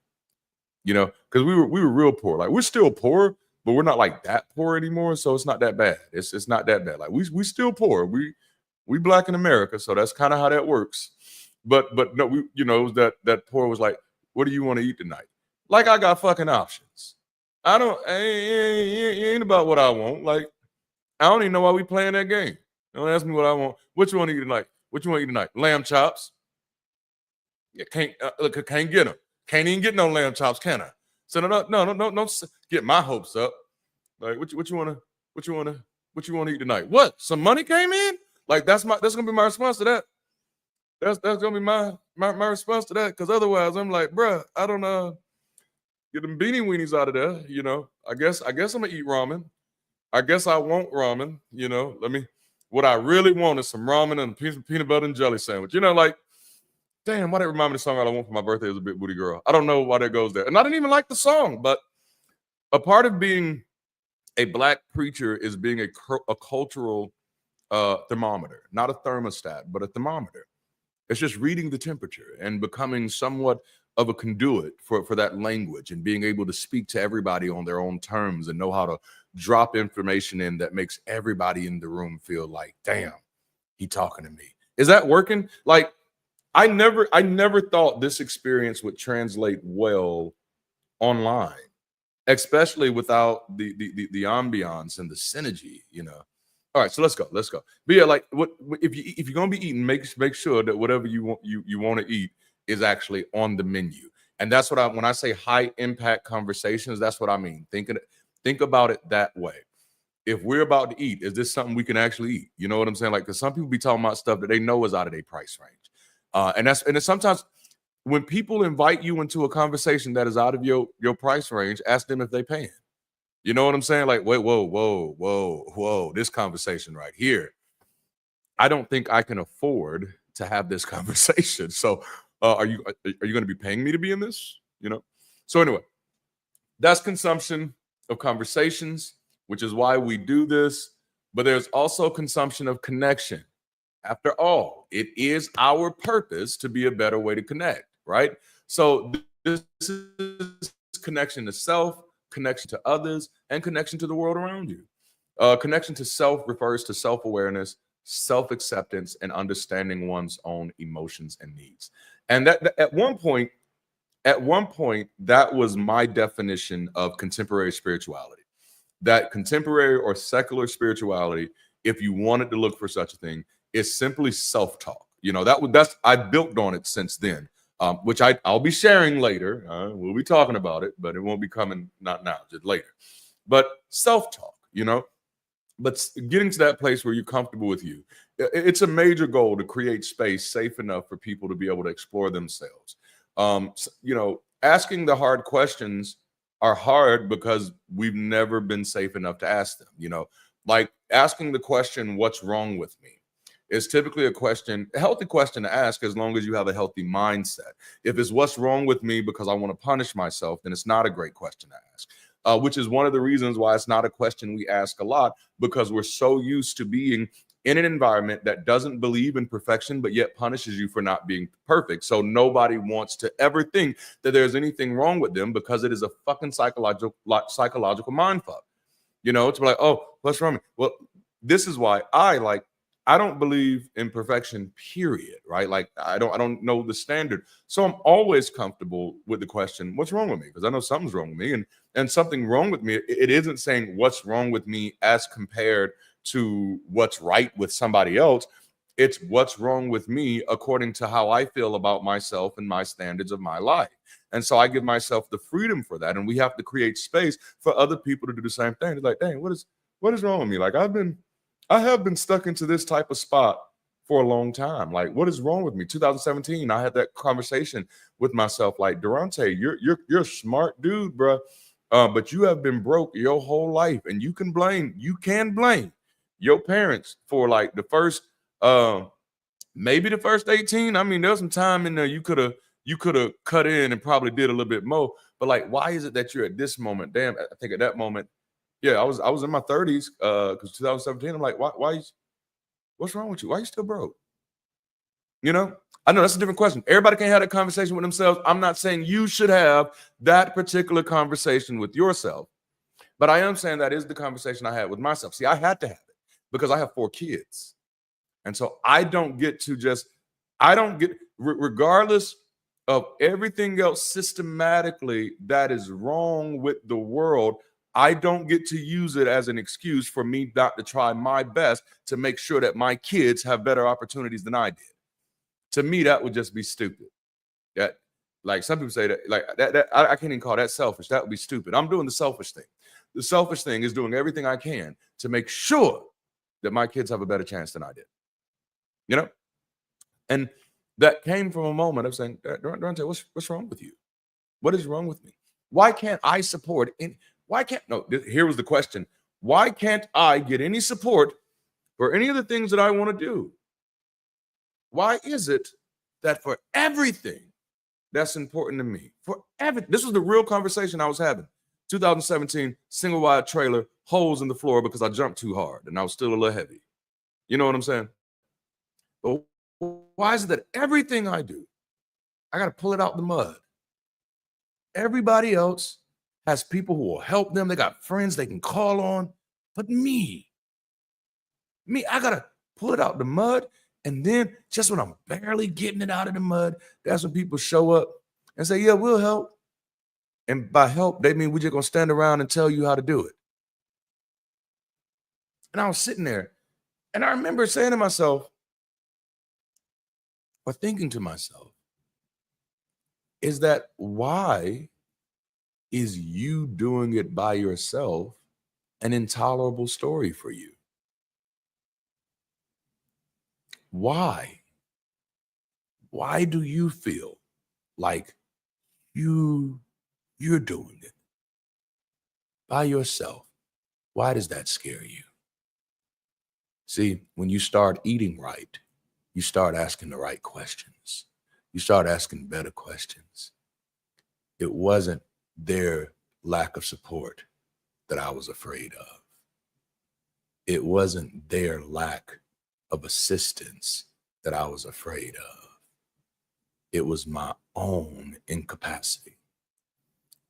Because we were real poor. Like, we're still poor, but we're not like that poor anymore. So it's not that bad. It's not that bad. Like, we still poor. We Black in America, so that's kind of how that works. But no, that poor was like, what do you want to eat tonight? Like, I got fucking options. It ain't about what I want. Like, I don't even know why we playing that game. Don't ask me what I want. What you want to eat tonight? What you want to eat tonight? Lamb chops. Yeah, can't get them. Can't even get no lamb chops, can I? So no, don't get my hopes up. Like, what you want to eat tonight? What? Some money came in? Like, that's gonna be my response to that. That's gonna be my response to that. Because otherwise, I'm like, bruh, I don't get them beanie weenies out of there. I guess I'm gonna eat ramen. I guess I want ramen. What I really want is some ramen and a peanut butter and jelly sandwich. Like, damn, why that remind me of the song I want for my birthday is a big booty girl. I don't know why that goes there, and I didn't even like the song. But a part of being a Black preacher is being a cultural thermometer, not a thermostat, but a thermometer. It's just reading the temperature and becoming somewhat of a conduit for that language and being able to speak to everybody on their own terms and know how to drop information in that makes everybody in the room feel like, damn, he talking to me. Is that working? Like, I never thought this experience would translate well online, especially without the ambiance and the synergy, All right, so let's go. But yeah, like what if you're gonna be eating, make sure that whatever you want to eat is actually on the menu. And that's what when I say high impact conversations, that's what I mean. Think about it that way. If we're about to eat, is this something we can actually eat? You know what I'm saying? Like, because some people be talking about stuff that they know is out of their price range. And it's sometimes when people invite you into a conversation that is out of your price range, ask them if they paying. You know what I'm saying? Like, wait, whoa, this conversation right here, I don't think I can afford to have this conversation. So are you going to be paying me to be in this? You know? So anyway, that's consumption of conversations, which is why we do this. But there's also consumption of connection. After all, it is our purpose to be a better way to connect, right? So this is connection to self, connection to others, and connection to the world around you. Connection to self refers to self-awareness, self-acceptance, and understanding one's own emotions and needs. And that at one point, that was my definition of contemporary spirituality. That contemporary or secular spirituality, if you wanted to look for such a thing, is simply self-talk. You know, that's I built on it since then, which I'll be sharing later. We'll be talking about it, but it won't be coming not now, just later. But self-talk, you know, but getting to that place where you're comfortable with you, it's a major goal to create space safe enough for people to be able to explore themselves. You know, asking the hard questions are hard because we've never been safe enough to ask them. You know, like asking the question, "What's wrong with me?" is typically a healthy question to ask as long as you have a healthy mindset. If it's "What's wrong with me?" because I want to punish myself, then it's not a great question to ask. Which is one of the reasons why it's not a question we ask a lot, because we're so used to being in an environment that doesn't believe in perfection, but yet punishes you for not being perfect. So nobody wants to ever think that there's anything wrong with them, because it is a fucking psychological mindfuck. You know, to be like, oh, what's wrong with me? Well, this is why I don't believe in perfection, period. Right? Like I don't know the standard. So I'm always comfortable with the question, what's wrong with me? Because I know something's wrong with me. And something wrong with me, it isn't saying what's wrong with me as compared to what's right with somebody else. It's what's wrong with me according to how I feel about myself and my standards of my life. And so I give myself the freedom for that. And we have to create space for other people to do the same thing. It's like, dang, what is wrong with me? Like I have been stuck into this type of spot for a long time. Like, what is wrong with me? 2017, I had that conversation with myself. Like, Darante, you're a smart dude, bro. But you have been broke your whole life, and you can blame your parents for like the first maybe the first 18. I mean, there's some time in there you could have cut in and probably did a little bit more. But like, why is it that you're at this moment? Damn, I think at that moment, yeah, I was in my 30s, because 2017. I'm like, what's wrong with you? Why are you still broke? You know, I know that's a different question. Everybody can't have that conversation with themselves. I'm not saying you should have that particular conversation with yourself, but I am saying that is the conversation I had with myself. See, I had to have it because I have 4 kids. And so I don't get, regardless of everything else systematically that is wrong with the world, I don't get to use it as an excuse for me not to try my best to make sure that my kids have better opportunities than I did. To me, that would just be stupid. That, like some people say that, like that I can't even call that selfish. That would be stupid. I'm doing the selfish thing. The selfish thing is doing everything I can to make sure that my kids have a better chance than I did. You know? And that came from a moment of saying, Darante, what's wrong with you? What is wrong with me? Why can't I support here was the question. Why can't I get any support for any of the things that I want to do? Why is it that for everything that's important to me, this was the real conversation I was having. 2017, single wide trailer, holes in the floor because I jumped too hard and I was still a little heavy. You know what I'm saying? But why is it that everything I do, I got to pull it out the mud? Everybody else has people who will help them. They got friends they can call on. But me, I got to pull it out the mud. And then just when I'm barely getting it out of the mud, that's when people show up and say, yeah, we'll help. And by help, they mean we're just going to stand around and tell you how to do it. And I was sitting there And I remember saying to myself, or thinking to myself, is that why is you doing it by yourself an intolerable story for you? Why? Why do you feel like you're doing it by yourself? Why does that scare you? See, when you start eating right, you start asking the right questions. You start asking better questions. It wasn't their lack of support that I was afraid of. It wasn't their lack of assistance that I was afraid of. It was my own incapacity.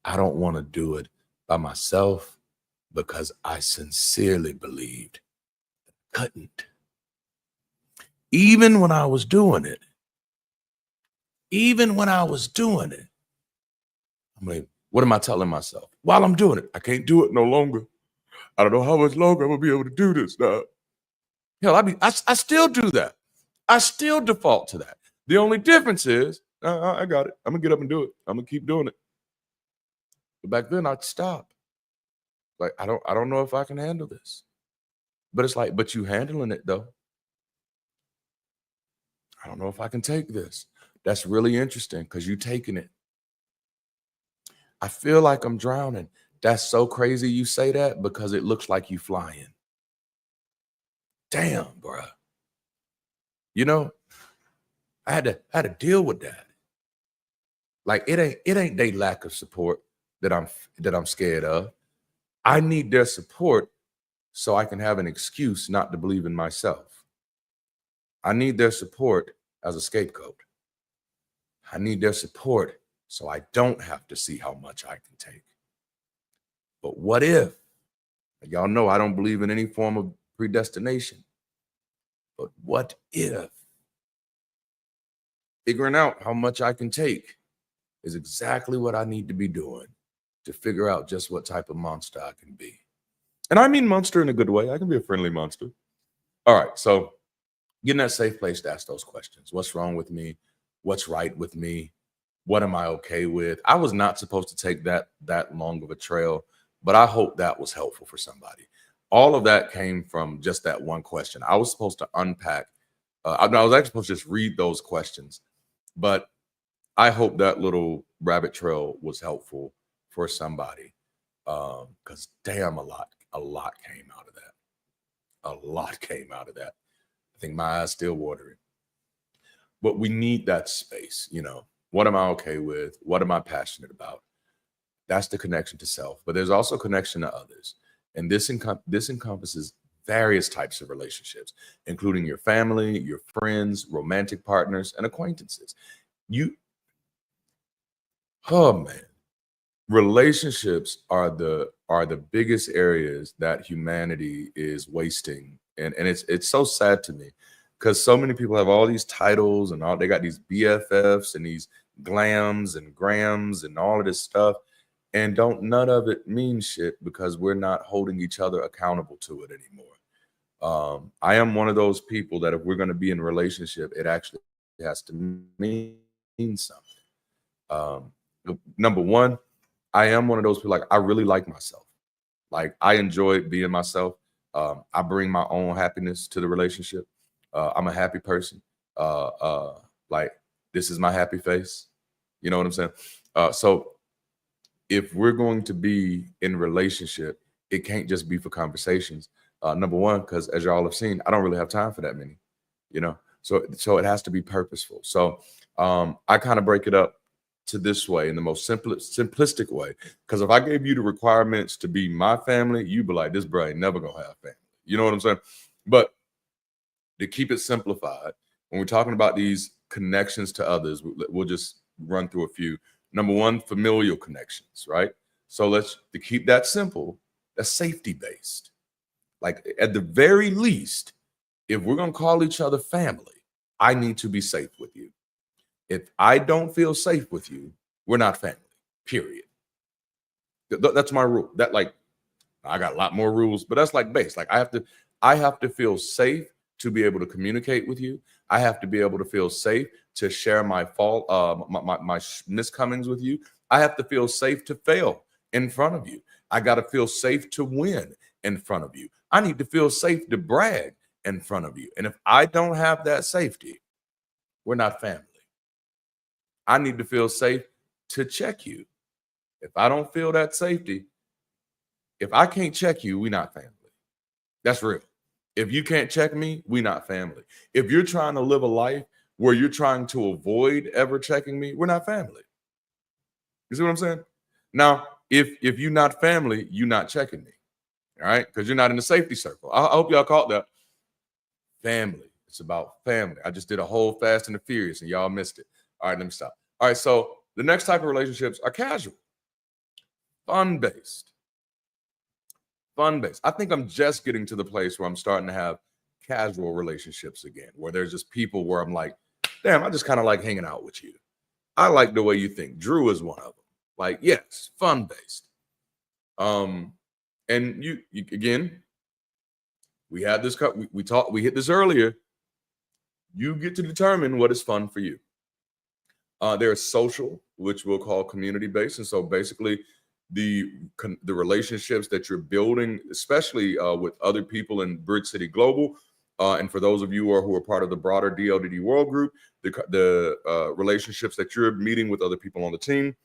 I don't want to do it by myself because I sincerely believed I couldn't. Even when I was doing it, I'm like, what am I telling myself? While I'm doing it, I can't do it no longer. I don't know how much longer I'm gonna be able to do this now. Hell, I still do that. I still default to that. The only difference is, I got it. I'm gonna get up and do it. I'm gonna keep doing it. But back then I'd stop. Like, I don't know if I can handle this. But it's like, but you handling it though. I don't know if I can take this. That's really interesting because you taking it. I feel like I'm drowning. That's so crazy you say that because it looks like you flying. Damn, bruh. You know, I had to deal with that. Like it ain't their lack of support that I'm scared of. I need their support so I can have an excuse not to believe in myself. I need their support as a scapegoat. I need their support so I don't have to see how much I can take. But what if, y'all know I don't believe in any form of predestination, but what if figuring out how much I can take is exactly what I need to be doing to figure out just what type of monster I can be? And I mean monster in a good way. I can be a friendly monster. All right, so get in that safe place to ask those questions. What's wrong with me? What's right with me? What am I okay with? I was not supposed to take that long of a trail, but I hope that was helpful for somebody. All of that came from just that one question. I was supposed to unpack. I was actually supposed to just read those questions, but I hope that little rabbit trail was helpful for somebody. Because damn, a lot came out of that. A lot came out of that. I think my eyes still watering. But we need that space, you know. What am I okay with? What am I passionate about? That's the connection to self. But there's also connection to others. And this encompasses various types of relationships, including your family, your friends, romantic partners, and acquaintances. Oh man, relationships are the biggest areas that humanity is wasting. And it's so sad to me because so many people have all these titles and all, they got these BFFs and these glams and grams and all of this stuff, and none of it mean shit because we're not holding each other accountable to it anymore. I am one of those people that if we're going to be in a relationship, it actually has to mean something. Number one, I am one of those people, like, I really like myself. Like, I enjoy being myself. I bring my own happiness to the relationship. I'm a happy person. Like, this is my happy face. You know what I'm saying? So if we're going to be in relationship, it can't just be for conversations. Number one, because as y'all have seen, I don't really have time for that many, you know? So it has to be purposeful. So I kind of break it up to this way, in the most simplistic way. Because if I gave you the requirements to be my family, you'd be like, this bro ain't never gonna have family. You know what I'm saying? But to keep it simplified, when we're talking about these connections to others, we'll just run through a few. Number one, familial connections, right? So to keep that simple, that's safety based. Like, at the very least, if we're gonna call each other family, I need to be safe with you. If I don't feel safe with you, we're not family, period. That's my rule. That, like, I got a lot more rules, but that's like base. Like, I have to, I have to feel safe to be able to communicate with you. I have to be able to feel safe to share my fault, my miscomings with you. I have to feel safe to fail in front of you. I got to feel safe to win in front of you. I need to feel safe to brag in front of you. And if I don't have that safety, we're not family. I need to feel safe to check you. If I don't feel that safety, if I can't check you, we're not family. That's real. If you can't check me, we're not family. If you're trying to live a life where you're trying to avoid ever checking me, we're not family. You see what I'm saying? Now, if you're not family, you're not checking me. All right, because you're not in the safety circle. I hope y'all caught that. Family. It's about family. I just did a whole Fast and the Furious and y'all missed it. All right, let me stop. All right, so the next type of relationships are casual, fun-based. Fun-based. I think I'm just getting to the place where I'm starting to have casual relationships again, where there's just people where I'm like, damn, I just kind of like hanging out with you. I like the way you think. Drew is one of them. Like, yes, fun-based. And you again, we had this cut. We hit this earlier. You get to determine what is fun for you. There's social, which we'll call community-based, and so basically the relationships that you're building, especially with other people in Bridge City Global, and for those of you who are part of the broader DLDD World Group, the relationships that you're meeting with other people on the team,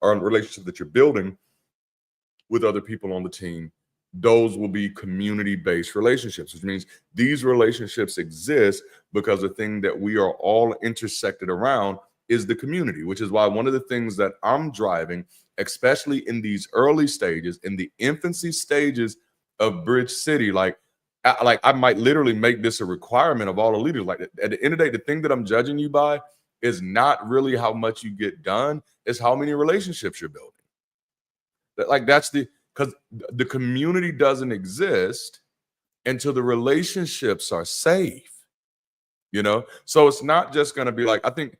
or relationships that you're building with other people on the team, those will be community-based relationships, which means these relationships exist because the thing that we are all intersected around is the community, which is why one of the things that I'm driving, especially in these early stages, in the infancy stages of Bridge City, like I might literally make this a requirement of all the leaders. Like at the end of the day, the thing that I'm judging you by is not really how much you get done, it's how many relationships you're building. That's because the community doesn't exist until the relationships are safe, So it's not just going to be like, I think,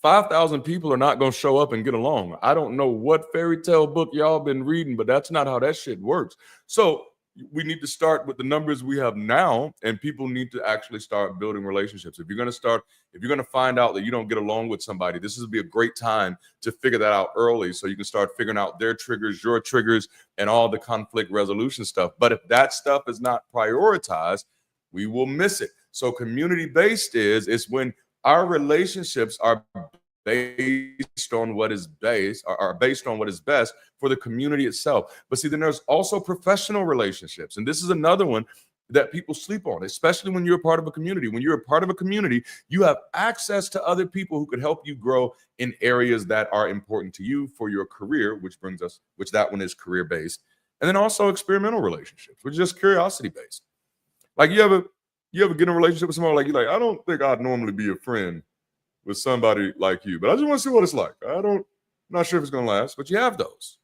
5,000 people are not going to show up and get along. I don't know what fairy tale book y'all been reading, but that's not how that shit works. So we need to start with the numbers we have now, and people need to actually start building relationships. If you're going to find out that you don't get along with somebody, this would be a great time to figure that out early so you can start figuring out their triggers, your triggers, and all the conflict resolution stuff. But if that stuff is not prioritized, we will miss it. So community-based is when our relationships are based on what is based on what is best for the community itself. But see, then there's also professional relationships. And this is another one that people sleep on, especially when you're a part of a community. When you're a part of a community, you have access to other people who can help you grow in areas that are important to you for your career, which that one is career-based. And then also experimental relationships, which is just curiosity-based. Like you ever get in a relationship with someone like you're like, I don't think I'd normally be a friend with somebody like you, but I just want to see what it's like. I'm not sure if it's going to last, but you have those.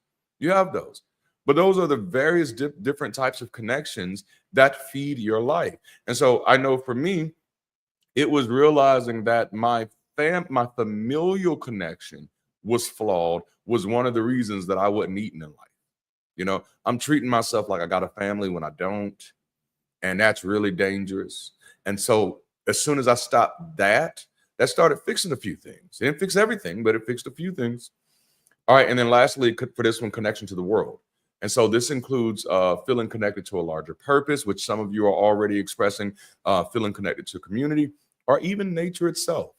But those are the various different types of connections that feed your life. And so I know for me, it was realizing that my familial connection was flawed, was one of the reasons that I wasn't eating in life. I'm treating myself like I got a family when I don't, and that's really dangerous. And so as soon as I stopped that started fixing a few things. It didn't fix everything, but it fixed a few things. All right, and then lastly, for this one, connection to the world. And so this includes feeling connected to a larger purpose, which some of you are already expressing, feeling connected to community, or even nature itself.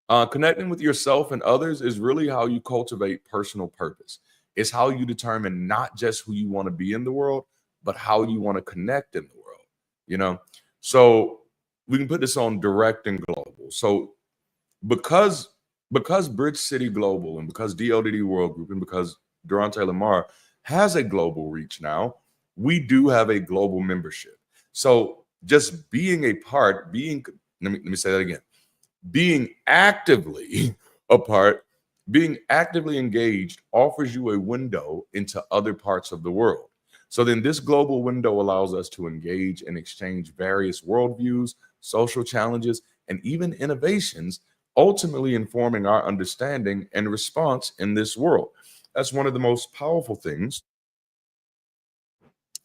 Connecting with yourself and others is really how you cultivate personal purpose. It's how you determine not just who you want to be in the world, but how you want to connect in the world, So we can put this on direct and global. So because Bridge City Global and because DLDD World Group and because Darante LaMar has a global reach now, we do have a global membership. So just being a part, let me say that again, being actively a part, being actively engaged offers you a window into other parts of the world. So then this global window allows us to engage and exchange various worldviews, social challenges, and even innovations, ultimately informing our understanding and response in this world. That's one of the most powerful things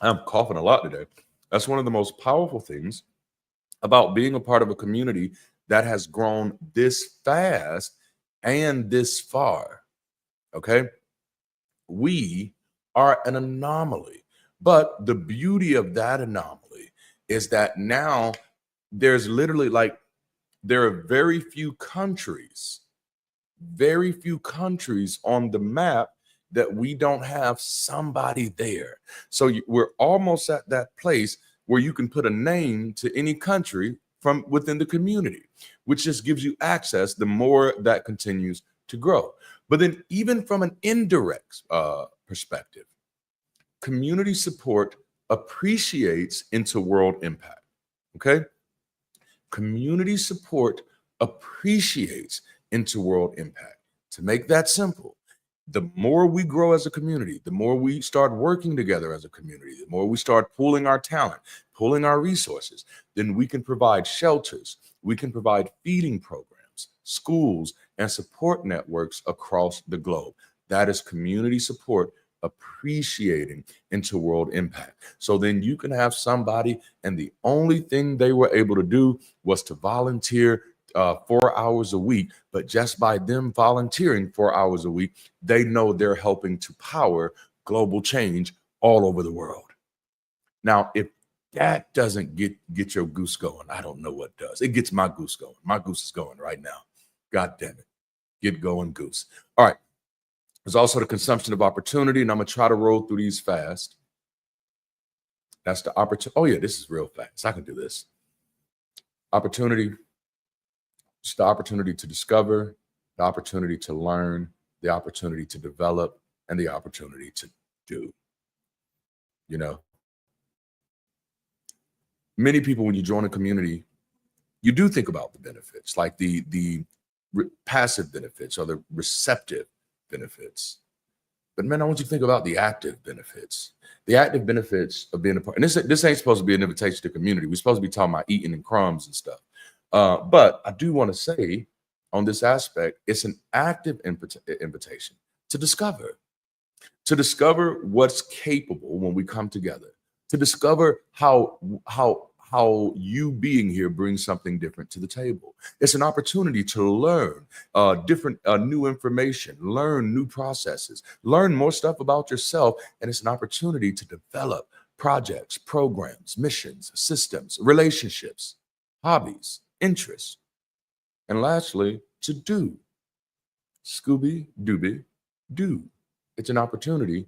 I'm coughing a lot today. That's one of the most powerful things about being a part of a community that has grown this fast and this far. Okay. We are an anomaly. But the beauty of that anomaly is that now there's literally like, there are very few countries on the map that we don't have somebody there. So we're almost at that place where you can put a name to any country from within the community, which just gives you access the more that continues to grow. But then even from an indirect perspective, community support appreciates into world impact. Okay? Community support appreciates into world impact. To make that simple, the more we grow as a community, the more we start working together as a community, the more we start pooling our talent, pooling our resources, then we can provide shelters, we can provide feeding programs, schools, and support networks across the globe. That is community support appreciating into world impact. So then you can have somebody, and the only thing they were able to do was to volunteer 4 hours a week, but just by them volunteering 4 hours a week, they know they're helping to power global change all over the world. Now, if that doesn't get your goose going, I don't know what does. It gets my goose going. My goose is going right now. God damn it. Get going, goose. All right. There's also the consumption of opportunity, and I'm going to try to roll through these fast. That's the opportunity. Oh, yeah, this is real fast. I can do this. Opportunity. It's the opportunity to discover, the opportunity to learn, the opportunity to develop, and the opportunity to do. You know, many people, when you join a community, you do think about the benefits, like the passive benefits or the receptive benefits. But man, I want you to think about the active benefits. The active benefits of being a part. And this ain't supposed to be an invitation to community. We're supposed to be talking about eating and crumbs and stuff. But I do want to say on this aspect, it's an active invitation to discover what's capable when we come together, to discover how you being here brings something different to the table. It's an opportunity to learn different new information, learn new processes, learn more stuff about yourself, and it's an opportunity to develop projects, programs, missions, systems, relationships, hobbies, interests, and lastly, to do. Scooby Dooby do. It's an opportunity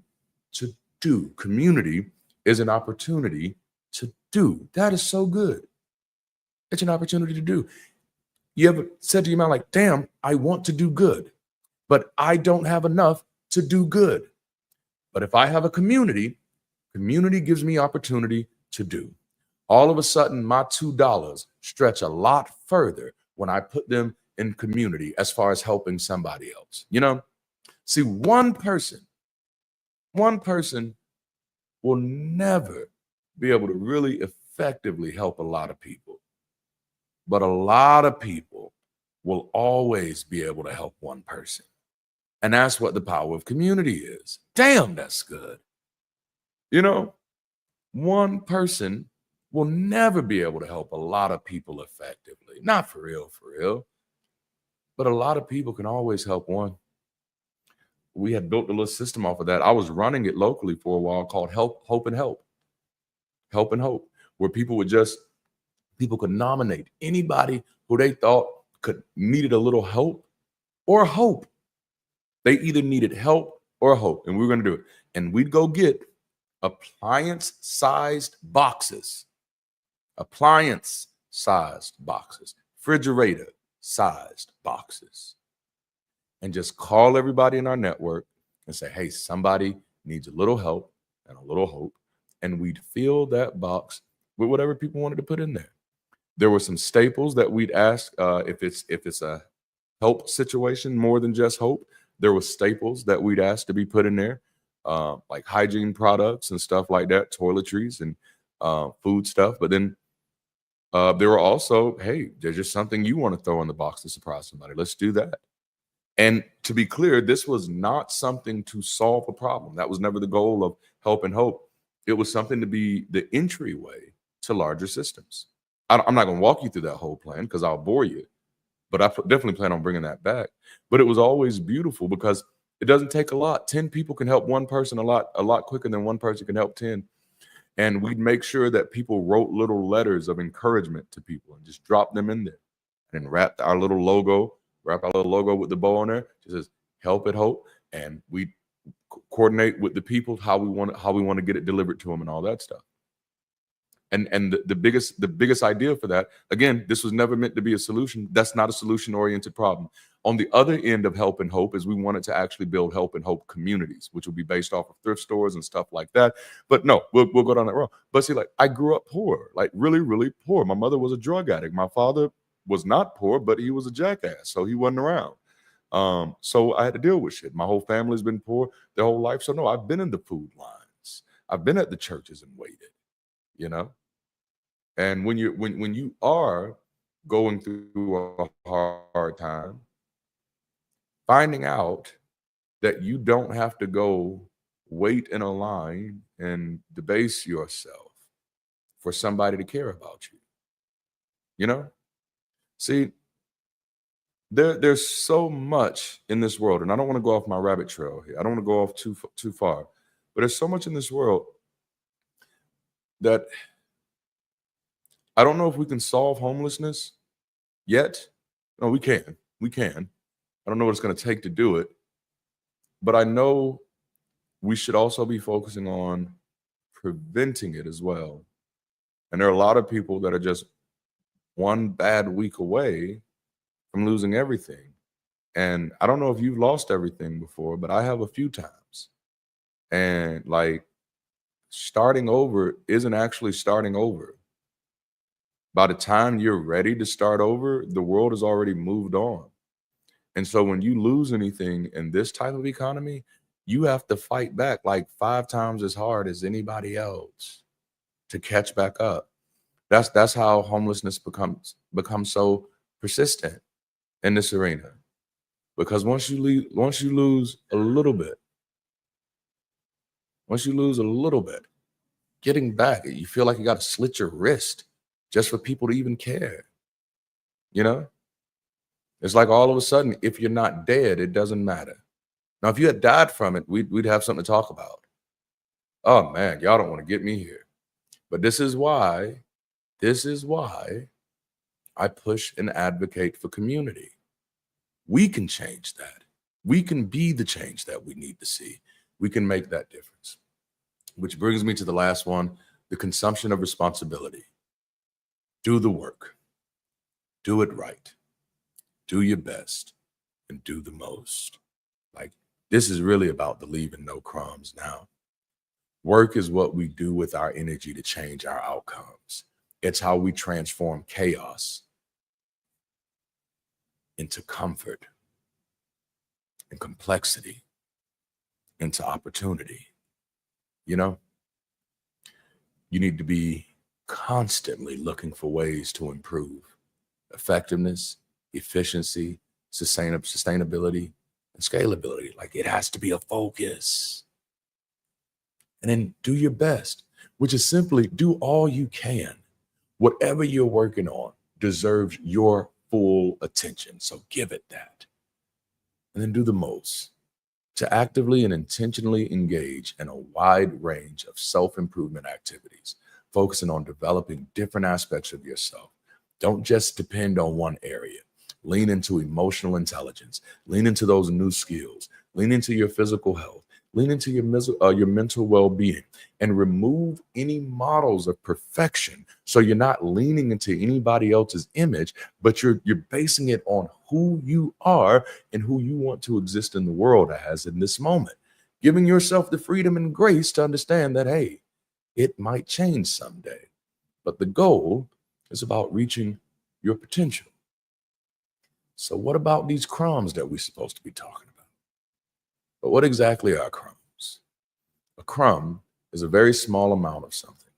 to do. Community is an opportunity to do. That is so good. It's an opportunity to do. You ever said to your mind, like, damn, I want to do good, but I don't have enough to do good. But if I have a community gives me opportunity to do. All of a sudden, my $2 stretch a lot further when I put them in community as far as helping somebody else. You know, see, one person will never be able to really effectively help a lot of people. But a lot of people will always be able to help one person. And that's what the power of community is. Damn, that's good. You know, one person will never be able to help a lot of people effectively. Not for real. But a lot of people can always help one. We had built a little system off of that. I was running it locally for a while called Hope and Help, where people could nominate anybody who they thought needed a little help or hope. They either needed help or hope, and we were going to do it. And we'd go get appliance-sized boxes, refrigerator-sized boxes, and just call everybody in our network and say, hey, somebody needs a little help and a little hope. And we'd fill that box with whatever people wanted to put in there. There were some staples that we'd ask if it's a help situation more than just hope. There were staples that we'd ask to be put in there, like hygiene products and stuff like that, toiletries and food stuff. But then there were also, hey, there's just something you want to throw in the box to surprise somebody. Let's do that. And to be clear, this was not something to solve a problem. That was never the goal of Help and Hope. It was something to be the entryway to larger systems. I'm not going to walk you through that whole plan because I'll bore you, but I definitely plan on bringing that back. But it was always beautiful because it doesn't take a lot. 10 people can help one person a lot quicker than one person can help 10. And we'd make sure that people wrote little letters of encouragement to people and just drop them in there and wrap our little logo with the bow on there. It says help at hope. And we coordinate with the people how we want to get it delivered to them and all that stuff. And the biggest idea for that, again, this was never meant to be a solution. That's not a solution-oriented problem. On the other end of help and hope is we wanted to actually build help and hope communities, which will be based off of thrift stores and stuff like that. But no, we'll go down that road. But see, like, I grew up poor, like really, really poor. My mother was a drug addict. My father was not poor, but he was a jackass, so he wasn't around. So I had to deal with shit. My whole family's been poor their whole life. So no, I've been in the food lines. I've been at the churches and waited, you know? And when you are going through a hard time, finding out that you don't have to go wait in a line and debase yourself for somebody to care about you. You know? See, there's so much in this world, and I don't want to go off my rabbit trail here. I don't want to go off too far, but there's so much in this world that I don't know if we can solve homelessness yet. No, we can. We can. I don't know what it's going to take to do it, but I know we should also be focusing on preventing it as well. And there are a lot of people that are just one bad week away from losing everything. And I don't know if you've lost everything before, but I have a few times. And like, starting over isn't actually starting over. By the time you're ready to start over, the world has already moved on. And so when you lose anything in this type of economy, you have to fight back like 5 times as hard as anybody else to catch back up. That's how homelessness becomes so persistent in this arena. Because once you lose a little bit, getting back, you feel like you got to slit your wrist just for people to even care. You know? It's like all of a sudden, if you're not dead, it doesn't matter. Now, if you had died from it, we'd have something to talk about. Oh man, y'all don't want to get me here. But this is why I push and advocate for community. We can change that. We can be the change that we need to see. We can make that difference. Which brings me to the last one, the consumption of responsibility. Do the work. Do it right. Do your best and do the most. Like, this is really about the leaving no crumbs now. Work is what we do with our energy to change our outcomes. It's how we transform chaos into comfort and complexity into opportunity. You know, you need to be constantly looking for ways to improve effectiveness, efficiency, sustainability, and scalability. Like, it has to be a focus. And then do your best, which is simply do all you can. Whatever you're working on deserves your full attention. So give it that. And then do the most to actively and intentionally engage in a wide range of self-improvement activities, focusing on developing different aspects of yourself. Don't just depend on one area. Lean into emotional intelligence. Lean into those new skills. Lean into your physical health. Lean into your mental well-being, and remove any models of perfection. So you're not leaning into anybody else's image, but you're basing it on who you are and who you want to exist in the world as in this moment. Giving yourself the freedom and grace to understand that, hey, it might change someday, but the goal is about reaching your potential. So what about these crumbs that we're supposed to be talking about? But what exactly are crumbs? A crumb is a very small amount of something.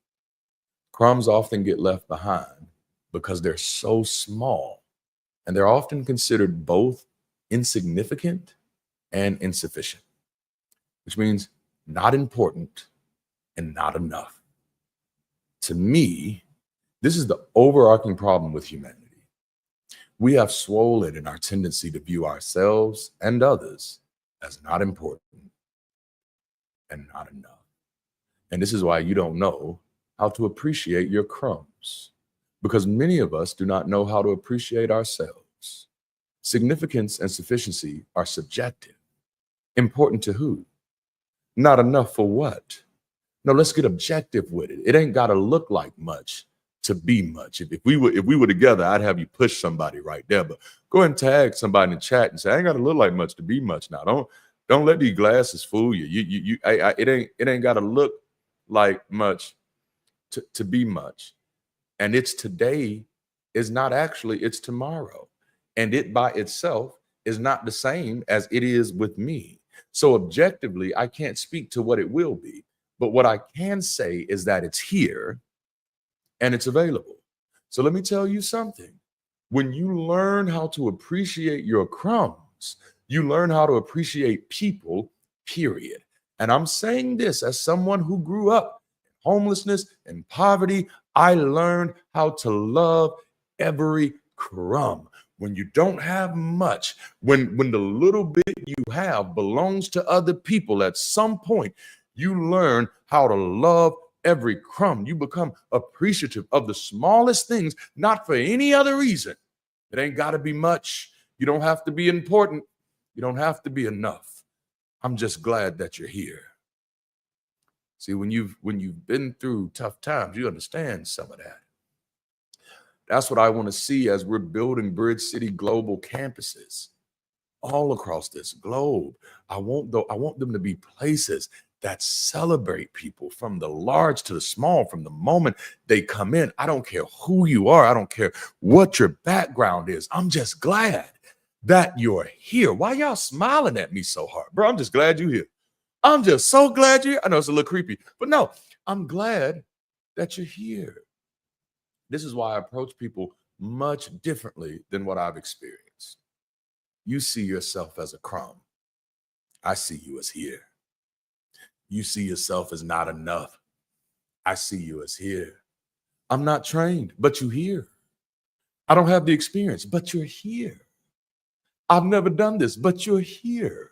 Crumbs often get left behind because they're so small, and they're often considered both insignificant and insufficient, which means not important and not enough. To me, this is the overarching problem with humanity. We have swollen in our tendency to view ourselves and others as not important and not enough. And this is why you don't know how to appreciate your crumbs, because many of us do not know how to appreciate ourselves. Significance and sufficiency are subjective. Important to who? Not enough for what? No, let's get objective with it. It ain't got to look like much to be much. If we were together, I'd have you push somebody right there. But go ahead and tag somebody in the chat and say, I ain't got to look like much to be much. Now, don't let these glasses fool you. It ain't got to look like much to be much. And it's today is not actually, it's tomorrow. And it by itself is not the same as it is with me. So objectively, I can't speak to what it will be. But what I can say is that it's here and it's available. So let me tell you something. When you learn how to appreciate your crumbs, you learn how to appreciate people, period. And I'm saying this as someone who grew up in homelessness and poverty. I learned how to love every crumb. When you don't have much, when the little bit you have belongs to other people, at some point, you learn how to love every crumb. You become appreciative of the smallest things, not for any other reason. It ain't got to be much. You don't have to be important. You don't have to be enough. I'm just glad that you're here. See, when you've been through tough times, you understand some of that. That's what I want to see as we're building Bridge City global campuses all across this globe. I want them to be places that celebrate people from the large to the small, from the moment they come in. I don't care who you are. I don't care what your background is. I'm just glad that you're here. Why y'all smiling at me so hard? Bro, I'm just glad you're here. I'm just so glad you're here. I know it's a little creepy, but no, I'm glad that you're here. This is why I approach people much differently than what I've experienced. You see yourself as a crumb. I see you as here. You see yourself as not enough. I see you as here. I'm not trained, but you're here. I don't have the experience, but you're here. I've never done this, but you're here.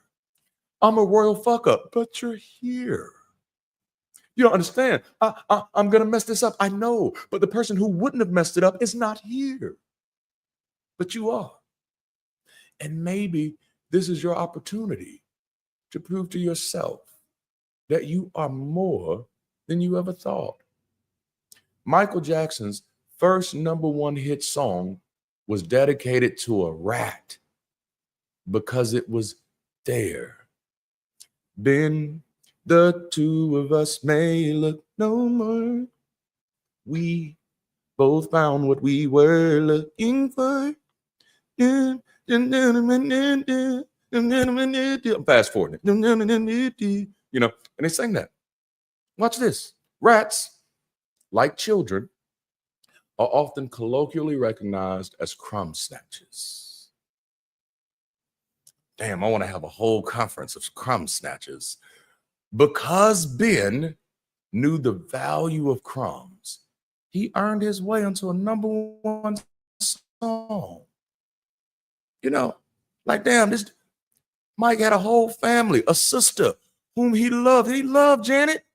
I'm a royal fuck up, but you're here. You don't understand. I'm going to mess this up. I know, but the person who wouldn't have messed it up is not here. But you are. And maybe this is your opportunity to prove to yourself that you are more than you ever thought. Michael Jackson's first #1 hit song was dedicated to a rat because it was there. Then the two of us may look no more. We both found what we were looking for. I'm fast forwarding it. You know, and they sang that. Watch this. Rats, like children, are often colloquially recognized as crumb snatchers. Damn, I want to have a whole conference of crumb snatchers. Because Ben knew the value of crumbs, he earned his way into a #1 song. You know, like, damn, this Mike had a whole family, a sister whom he loved. He loved Janet.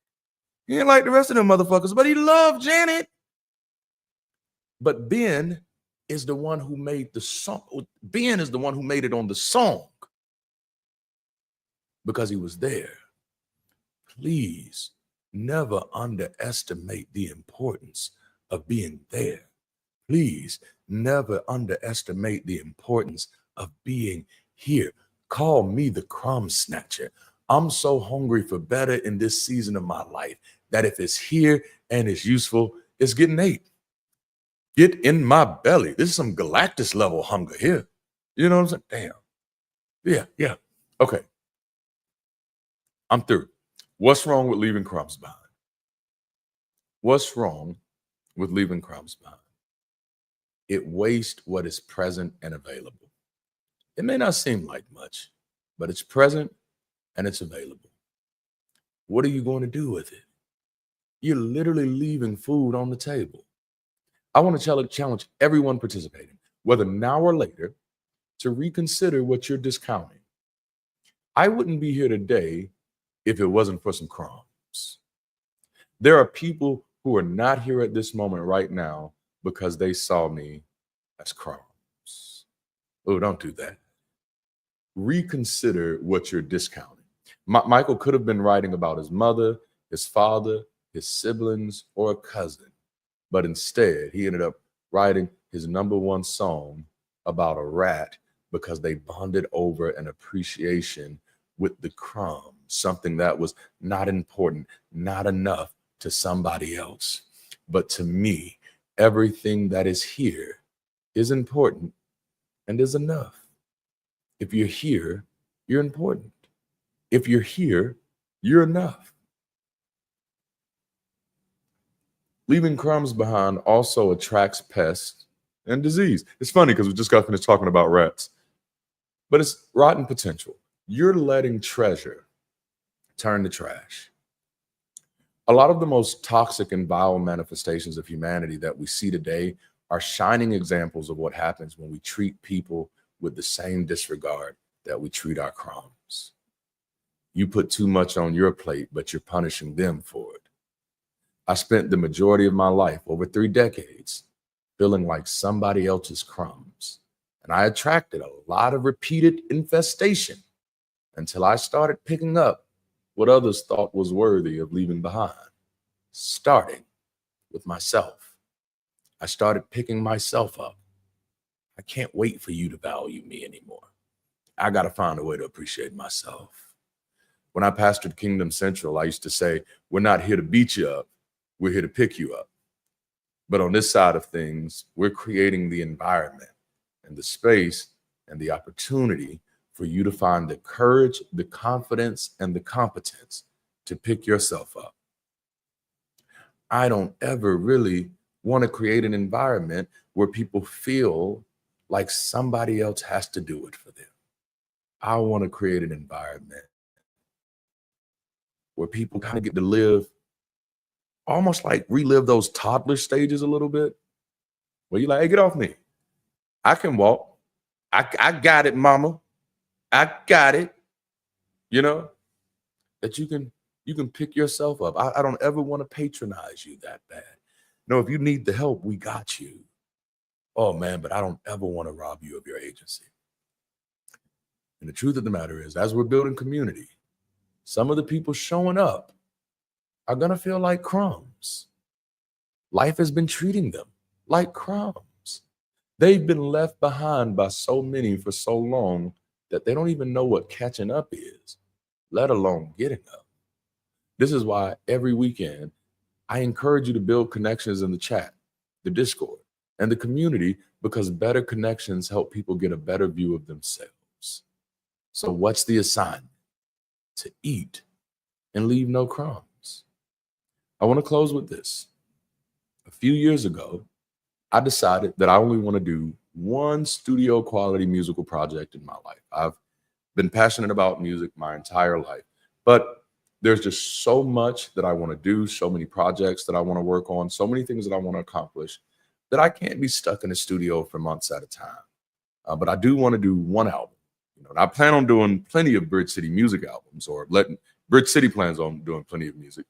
He didn't like the rest of them motherfuckers, but he loved Janet. But Ben is the one who made the song. Ben is the one who made it on the song because he was there. Please never underestimate the importance of being there. Please never underestimate the importance of being here. Call me the crumb snatcher. I'm so hungry for better in this season of my life that if it's here and it's useful, it's getting ate. Get in my belly. This is some Galactus level hunger here. You know what I'm saying? Damn. Yeah. Okay. I'm through. What's wrong with leaving crumbs behind? What's wrong with leaving crumbs behind? It wastes what is present and available. It may not seem like much, but it's present and it's available. What are you going to do with it? you're literally leaving food on the table. I want to challenge everyone participating, whether now or later, to reconsider what you're discounting. I wouldn't be here today if it wasn't for some crumbs. There are people who are not here at this moment right now because they saw me as crumbs. Oh, don't do that. Reconsider what you're discounting. Michael could have been writing about his mother, his father, his siblings, or a cousin, but instead he ended up writing his #1 song about a rat because they bonded over an appreciation with the crumbs, something that was not important, not enough to somebody else. But to me, everything that is here is important and is enough. If you're here, you're important. If you're here, you're enough. Leaving crumbs behind also attracts pests and disease. It's funny because we just got finished talking about rats, but it's rotten potential. You're letting treasure turn to trash. A lot of the most toxic and vile manifestations of humanity that we see today are shining examples of what happens when we treat people with the same disregard that we treat our crumbs. You put too much on your plate, but you're punishing them for it. I spent the majority of my life, over 3 decades, feeling like somebody else's crumbs. And I attracted a lot of repeated infestation until I started picking up what others thought was worthy of leaving behind, starting with myself. I started picking myself up. I can't wait for you to value me anymore. I got to find a way to appreciate myself. When I pastored Kingdom Central, I used to say, we're not here to beat you up. We're here to pick you up. But on this side of things, we're creating the environment and the space and the opportunity for you to find the courage, the confidence, and the competence to pick yourself up. I don't ever really want to create an environment where people feel like somebody else has to do it for them. I want to create an environment where people kind of get to live, almost like relive those toddler stages a little bit, where you're like, hey, get off me. I can walk. I got it, mama. I got it. You know, that you can pick yourself up. I don't ever want to patronize you that bad. No, if you need the help, we got you. Oh man, but I don't ever want to rob you of your agency. And the truth of the matter is, as we're building community, some of the people showing up are going to feel like crumbs. Life has been treating them like crumbs. They've been left behind by so many for so long that they don't even know what catching up is, let alone getting up. This is why every weekend I encourage you to build connections in the chat, the Discord, and the community, because better connections help people get a better view of themselves. So what's the assignment? To eat and leave no crumbs. I want to close with this. A few years ago, I decided that I only want to do one studio quality musical project in my life. I've been passionate about music my entire life, but there's just so much that I want to do, so many projects that I want to work on, so many things that I want to accomplish that I can't be stuck in a studio for months at a time. But I do want to do one album. And I plan on doing plenty of Bridge City music albums, or Bridge City plans on doing plenty of music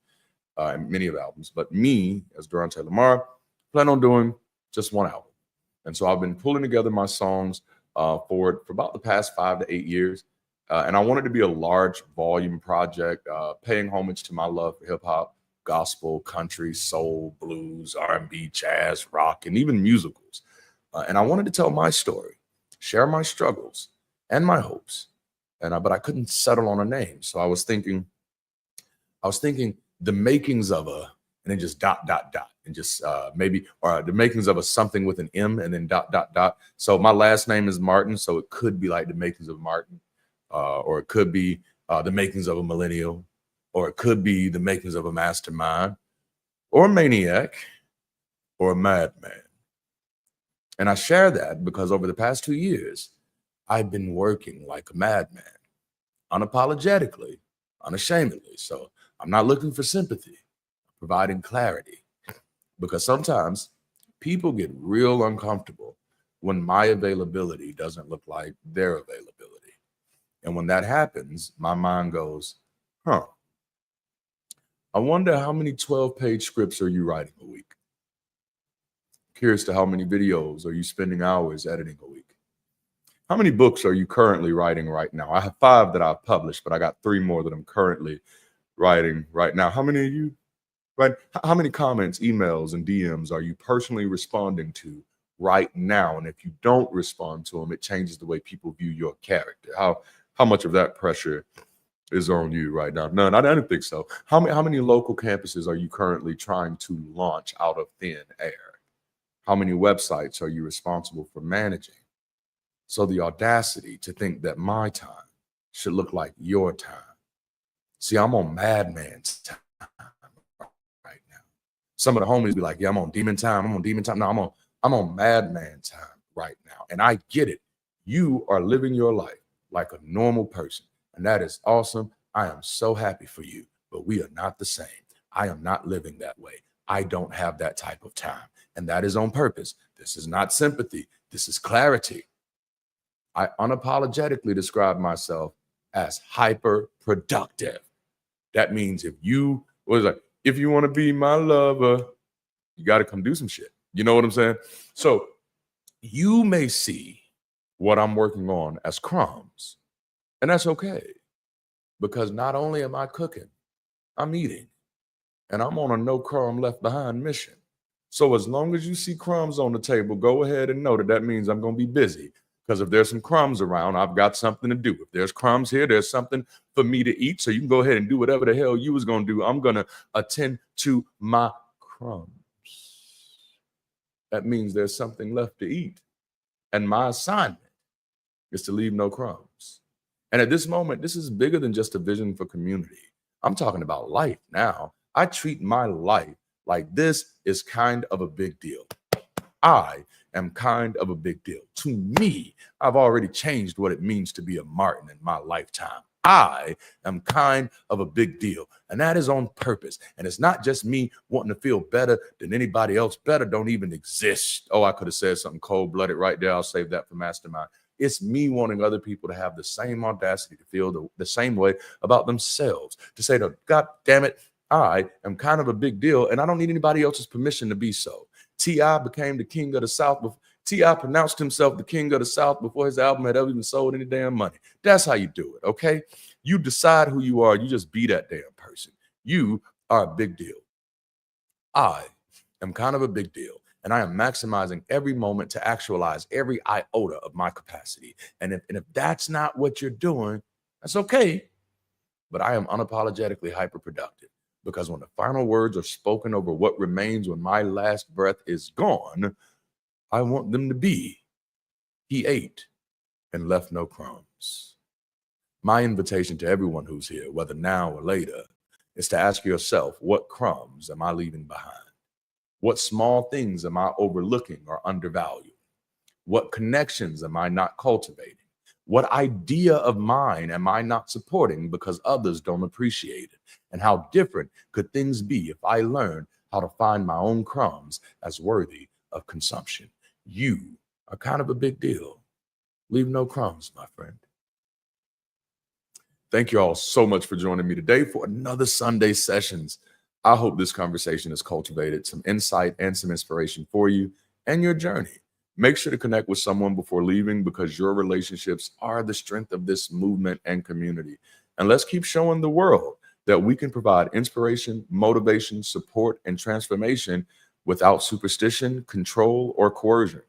and many of albums. But me, as Darante LaMar, plan on doing just one album. And so I've been pulling together my songs for about the past 5 to 8 years. And I want it to be a large volume project, paying homage to my love for hip hop, gospel, country, soul, blues, R&B, jazz, rock, and even musicals. And I wanted to tell my story, share my struggles and my hopes. But I couldn't settle on a name. So I was thinking the makings of a, and then just ... and just maybe, or the makings of a something with an M and then ... So my last name is Martin. So it could be like the makings of Martin, or it could be the makings of a millennial, or it could be the makings of a mastermind, or a maniac, or a madman. And I share that because over the past 2 years, I've been working like a madman, unapologetically, unashamedly. So I'm not looking for sympathy. providing clarity, because sometimes people get real uncomfortable when my availability doesn't look like their availability. And when that happens, my mind goes, I wonder how many 12-page scripts are you writing a week? Curious to how many videos are you spending hours editing a week? How many books are you currently writing right now? I have 5 that I've published, but I got 3 more that I'm currently writing right now. How many of you, right? How many comments, emails, and DMs are you personally responding to right now? And if you don't respond to them, it changes the way people view your character. How much of that pressure is on you right now? None. I don't think so. How many local campuses are you currently trying to launch out of thin air? How many websites are you responsible for managing? So the audacity to think that my time should look like your time. See, I'm on madman's time right now. Some of the homies be like, yeah, I'm on demon time. I'm on demon time. No, I'm on madman time right now. And I get it. You are living your life like a normal person. And that is awesome. I am so happy for you, but we are not the same. I am not living that way. I don't have that type of time. And that is on purpose. This is not sympathy. This is clarity. I unapologetically describe myself as hyper productive. That means if you want to be my lover, you got to come do some shit. You know what I'm saying? So you may see what I'm working on as crumbs, and that's okay, because not only am I cooking, I'm eating, and I'm on a no crumb left behind mission. So as long as you see crumbs on the table, go ahead and know that means I'm going to be busy. Because if there's some crumbs around, I've got something to do. If there's crumbs here, there's something for me to eat. So you can go ahead and do whatever the hell you was going to do. I'm going to attend to my crumbs. That means there's something left to eat. And my assignment is to leave no crumbs. And at this moment, this is bigger than just a vision for community. I'm talking about life now. I treat my life like this is kind of a big deal. I am kind of a big deal. To me, I've already changed what it means to be a Martin in my lifetime. I am kind of a big deal, and that is on purpose. And it's not just me wanting to feel better than anybody else. Better don't even exist. Oh, I could have said something cold-blooded right there. I'll save that for Mastermind. It's me wanting other people to have the same audacity to feel the same way about themselves, to say, God damn it, I am kind of a big deal, and I don't need anybody else's permission to be so. T.I. became the king of the South. T.I. pronounced himself the king of the South before his album had ever even sold any damn money. That's how you do it, okay? You decide who you are. You just be that damn person. You are a big deal. I am kind of a big deal, and I am maximizing every moment to actualize every iota of my capacity. And if that's not what you're doing, that's okay. But I am unapologetically hyperproductive. Because when the final words are spoken over what remains when my last breath is gone, I want them to be, he ate and left no crumbs. My invitation to everyone who's here, whether now or later, is to ask yourself, what crumbs am I leaving behind? What small things am I overlooking or undervaluing? What connections am I not cultivating? What idea of mine am I not supporting because others don't appreciate it? And how different could things be if I learned how to find my own crumbs as worthy of consumption? You are kind of a big deal. Leave no crumbs, my friend. Thank you all so much for joining me today for another Sunday Sessions. I hope this conversation has cultivated some insight and some inspiration for you and your journey. Make sure to connect with someone before leaving, because your relationships are the strength of this movement and community. And let's keep showing the world that we can provide inspiration, motivation, support, and transformation without superstition, control, or coercion.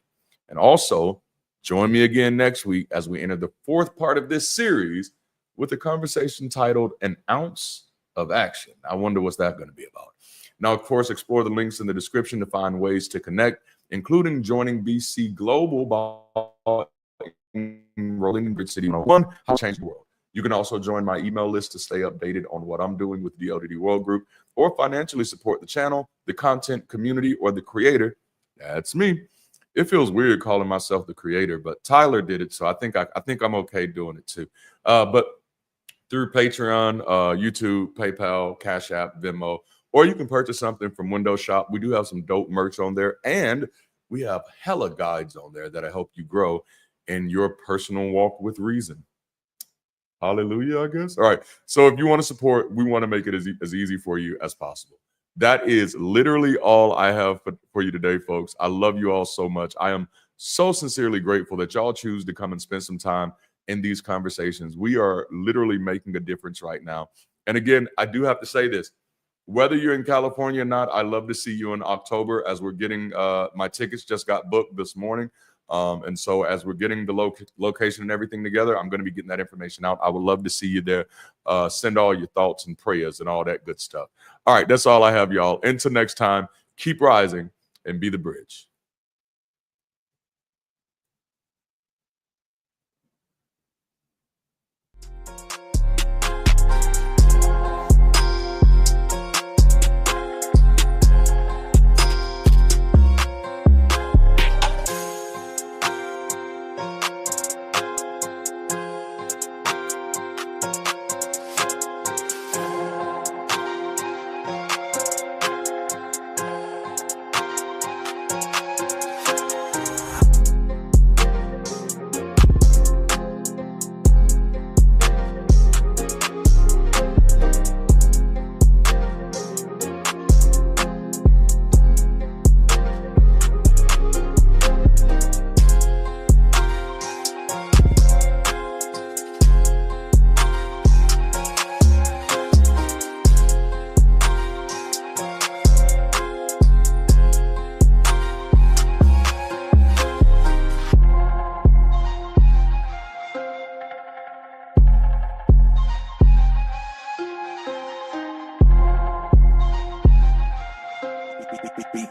And also, join me again next week as we enter the 4th part of this series with a conversation titled An Ounce of Action. I wonder what's that going to be about. Now, of course, explore the links in the description to find ways to connect, including joining BC Global by enrolling in Bridge City 101, How to Change the World. You can also join my email list to stay updated on what I'm doing with the LDD World Group, or financially support the channel, the content, community, or the creator. That's me. It feels weird calling myself the creator, but Tyler did it, so I think I'm okay doing it too. But through Patreon, YouTube, PayPal, CashApp, Venmo, or you can purchase something from Window Shop. We do have some dope merch on there, and we have hella guides on there that'll help you grow in your personal walk with reason. Hallelujah, I guess. All right. So if you want to support, we want to make it as easy for you as possible. That is literally all I have for you today, folks. I love you all so much. I am so sincerely grateful that y'all choose to come and spend some time in these conversations. We are literally making a difference right now. And again, I do have to say this. Whether you're in California or not, I love to see you in October as we're getting my tickets just got booked this morning. And so as we're getting the location and everything together, I'm going to be getting that information out. I would love to see you there. Send all your thoughts and prayers and all that good stuff. All right, that's all I have, y'all. Until next time, keep rising and be the bridge.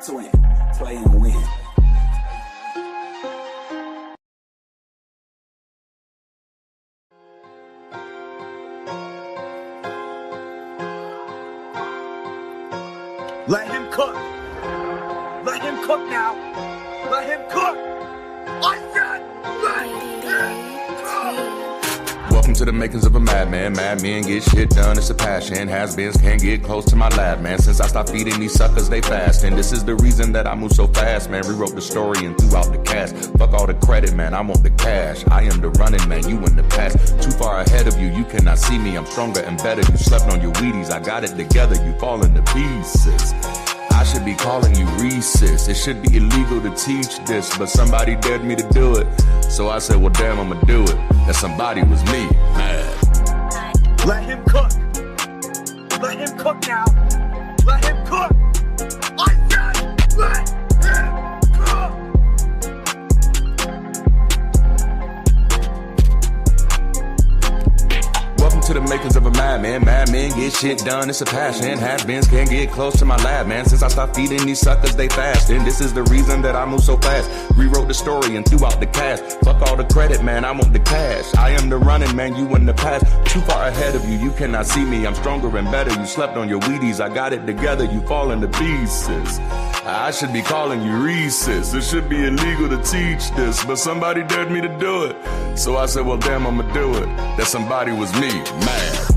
Twin, play and win. Let him cook. Let him cook now. Let him cook. I said, let him cook. Welcome to the makings of a madman. Mad men get shit done, it's a passion. Has-beens can't get close to my lab, man. Since I stopped feeding these suckers, they fast. And this is the reason that I move so fast, man. Rewrote the story and threw out the cast. Fuck all the credit, man, I want the cash. I am the running man, you in the past. Too far ahead of you, you cannot see me. I'm stronger and better. You slept on your Wheaties, I got it together. You fall into pieces. I should be calling you Reese's. It should be illegal to teach this, but somebody dared me to do it. So I said, well, damn, I'ma do it. That somebody was me, mad. Let him cook. Let him cook now. Let him cook. I said, let him cook. Welcome to the makings of a madman. Mad men get shit done, it's a passion. Has-beens can't get close to my lab, man. Since I stopped feeding these suckers, they fast. And this is the reason that I move so fast. Rewrote the story and threw out the cast. Fuck all the credit, man, I want the cash. I am the running man, you in the past. Too far ahead of you, you cannot see me. I'm stronger and better. You slept on your Wheaties, I got it together. You fall into pieces. I should be calling you Reese's. It should be illegal to teach this, but somebody dared me to do it. So I said, well, damn, I'ma do it. That somebody was me, mad.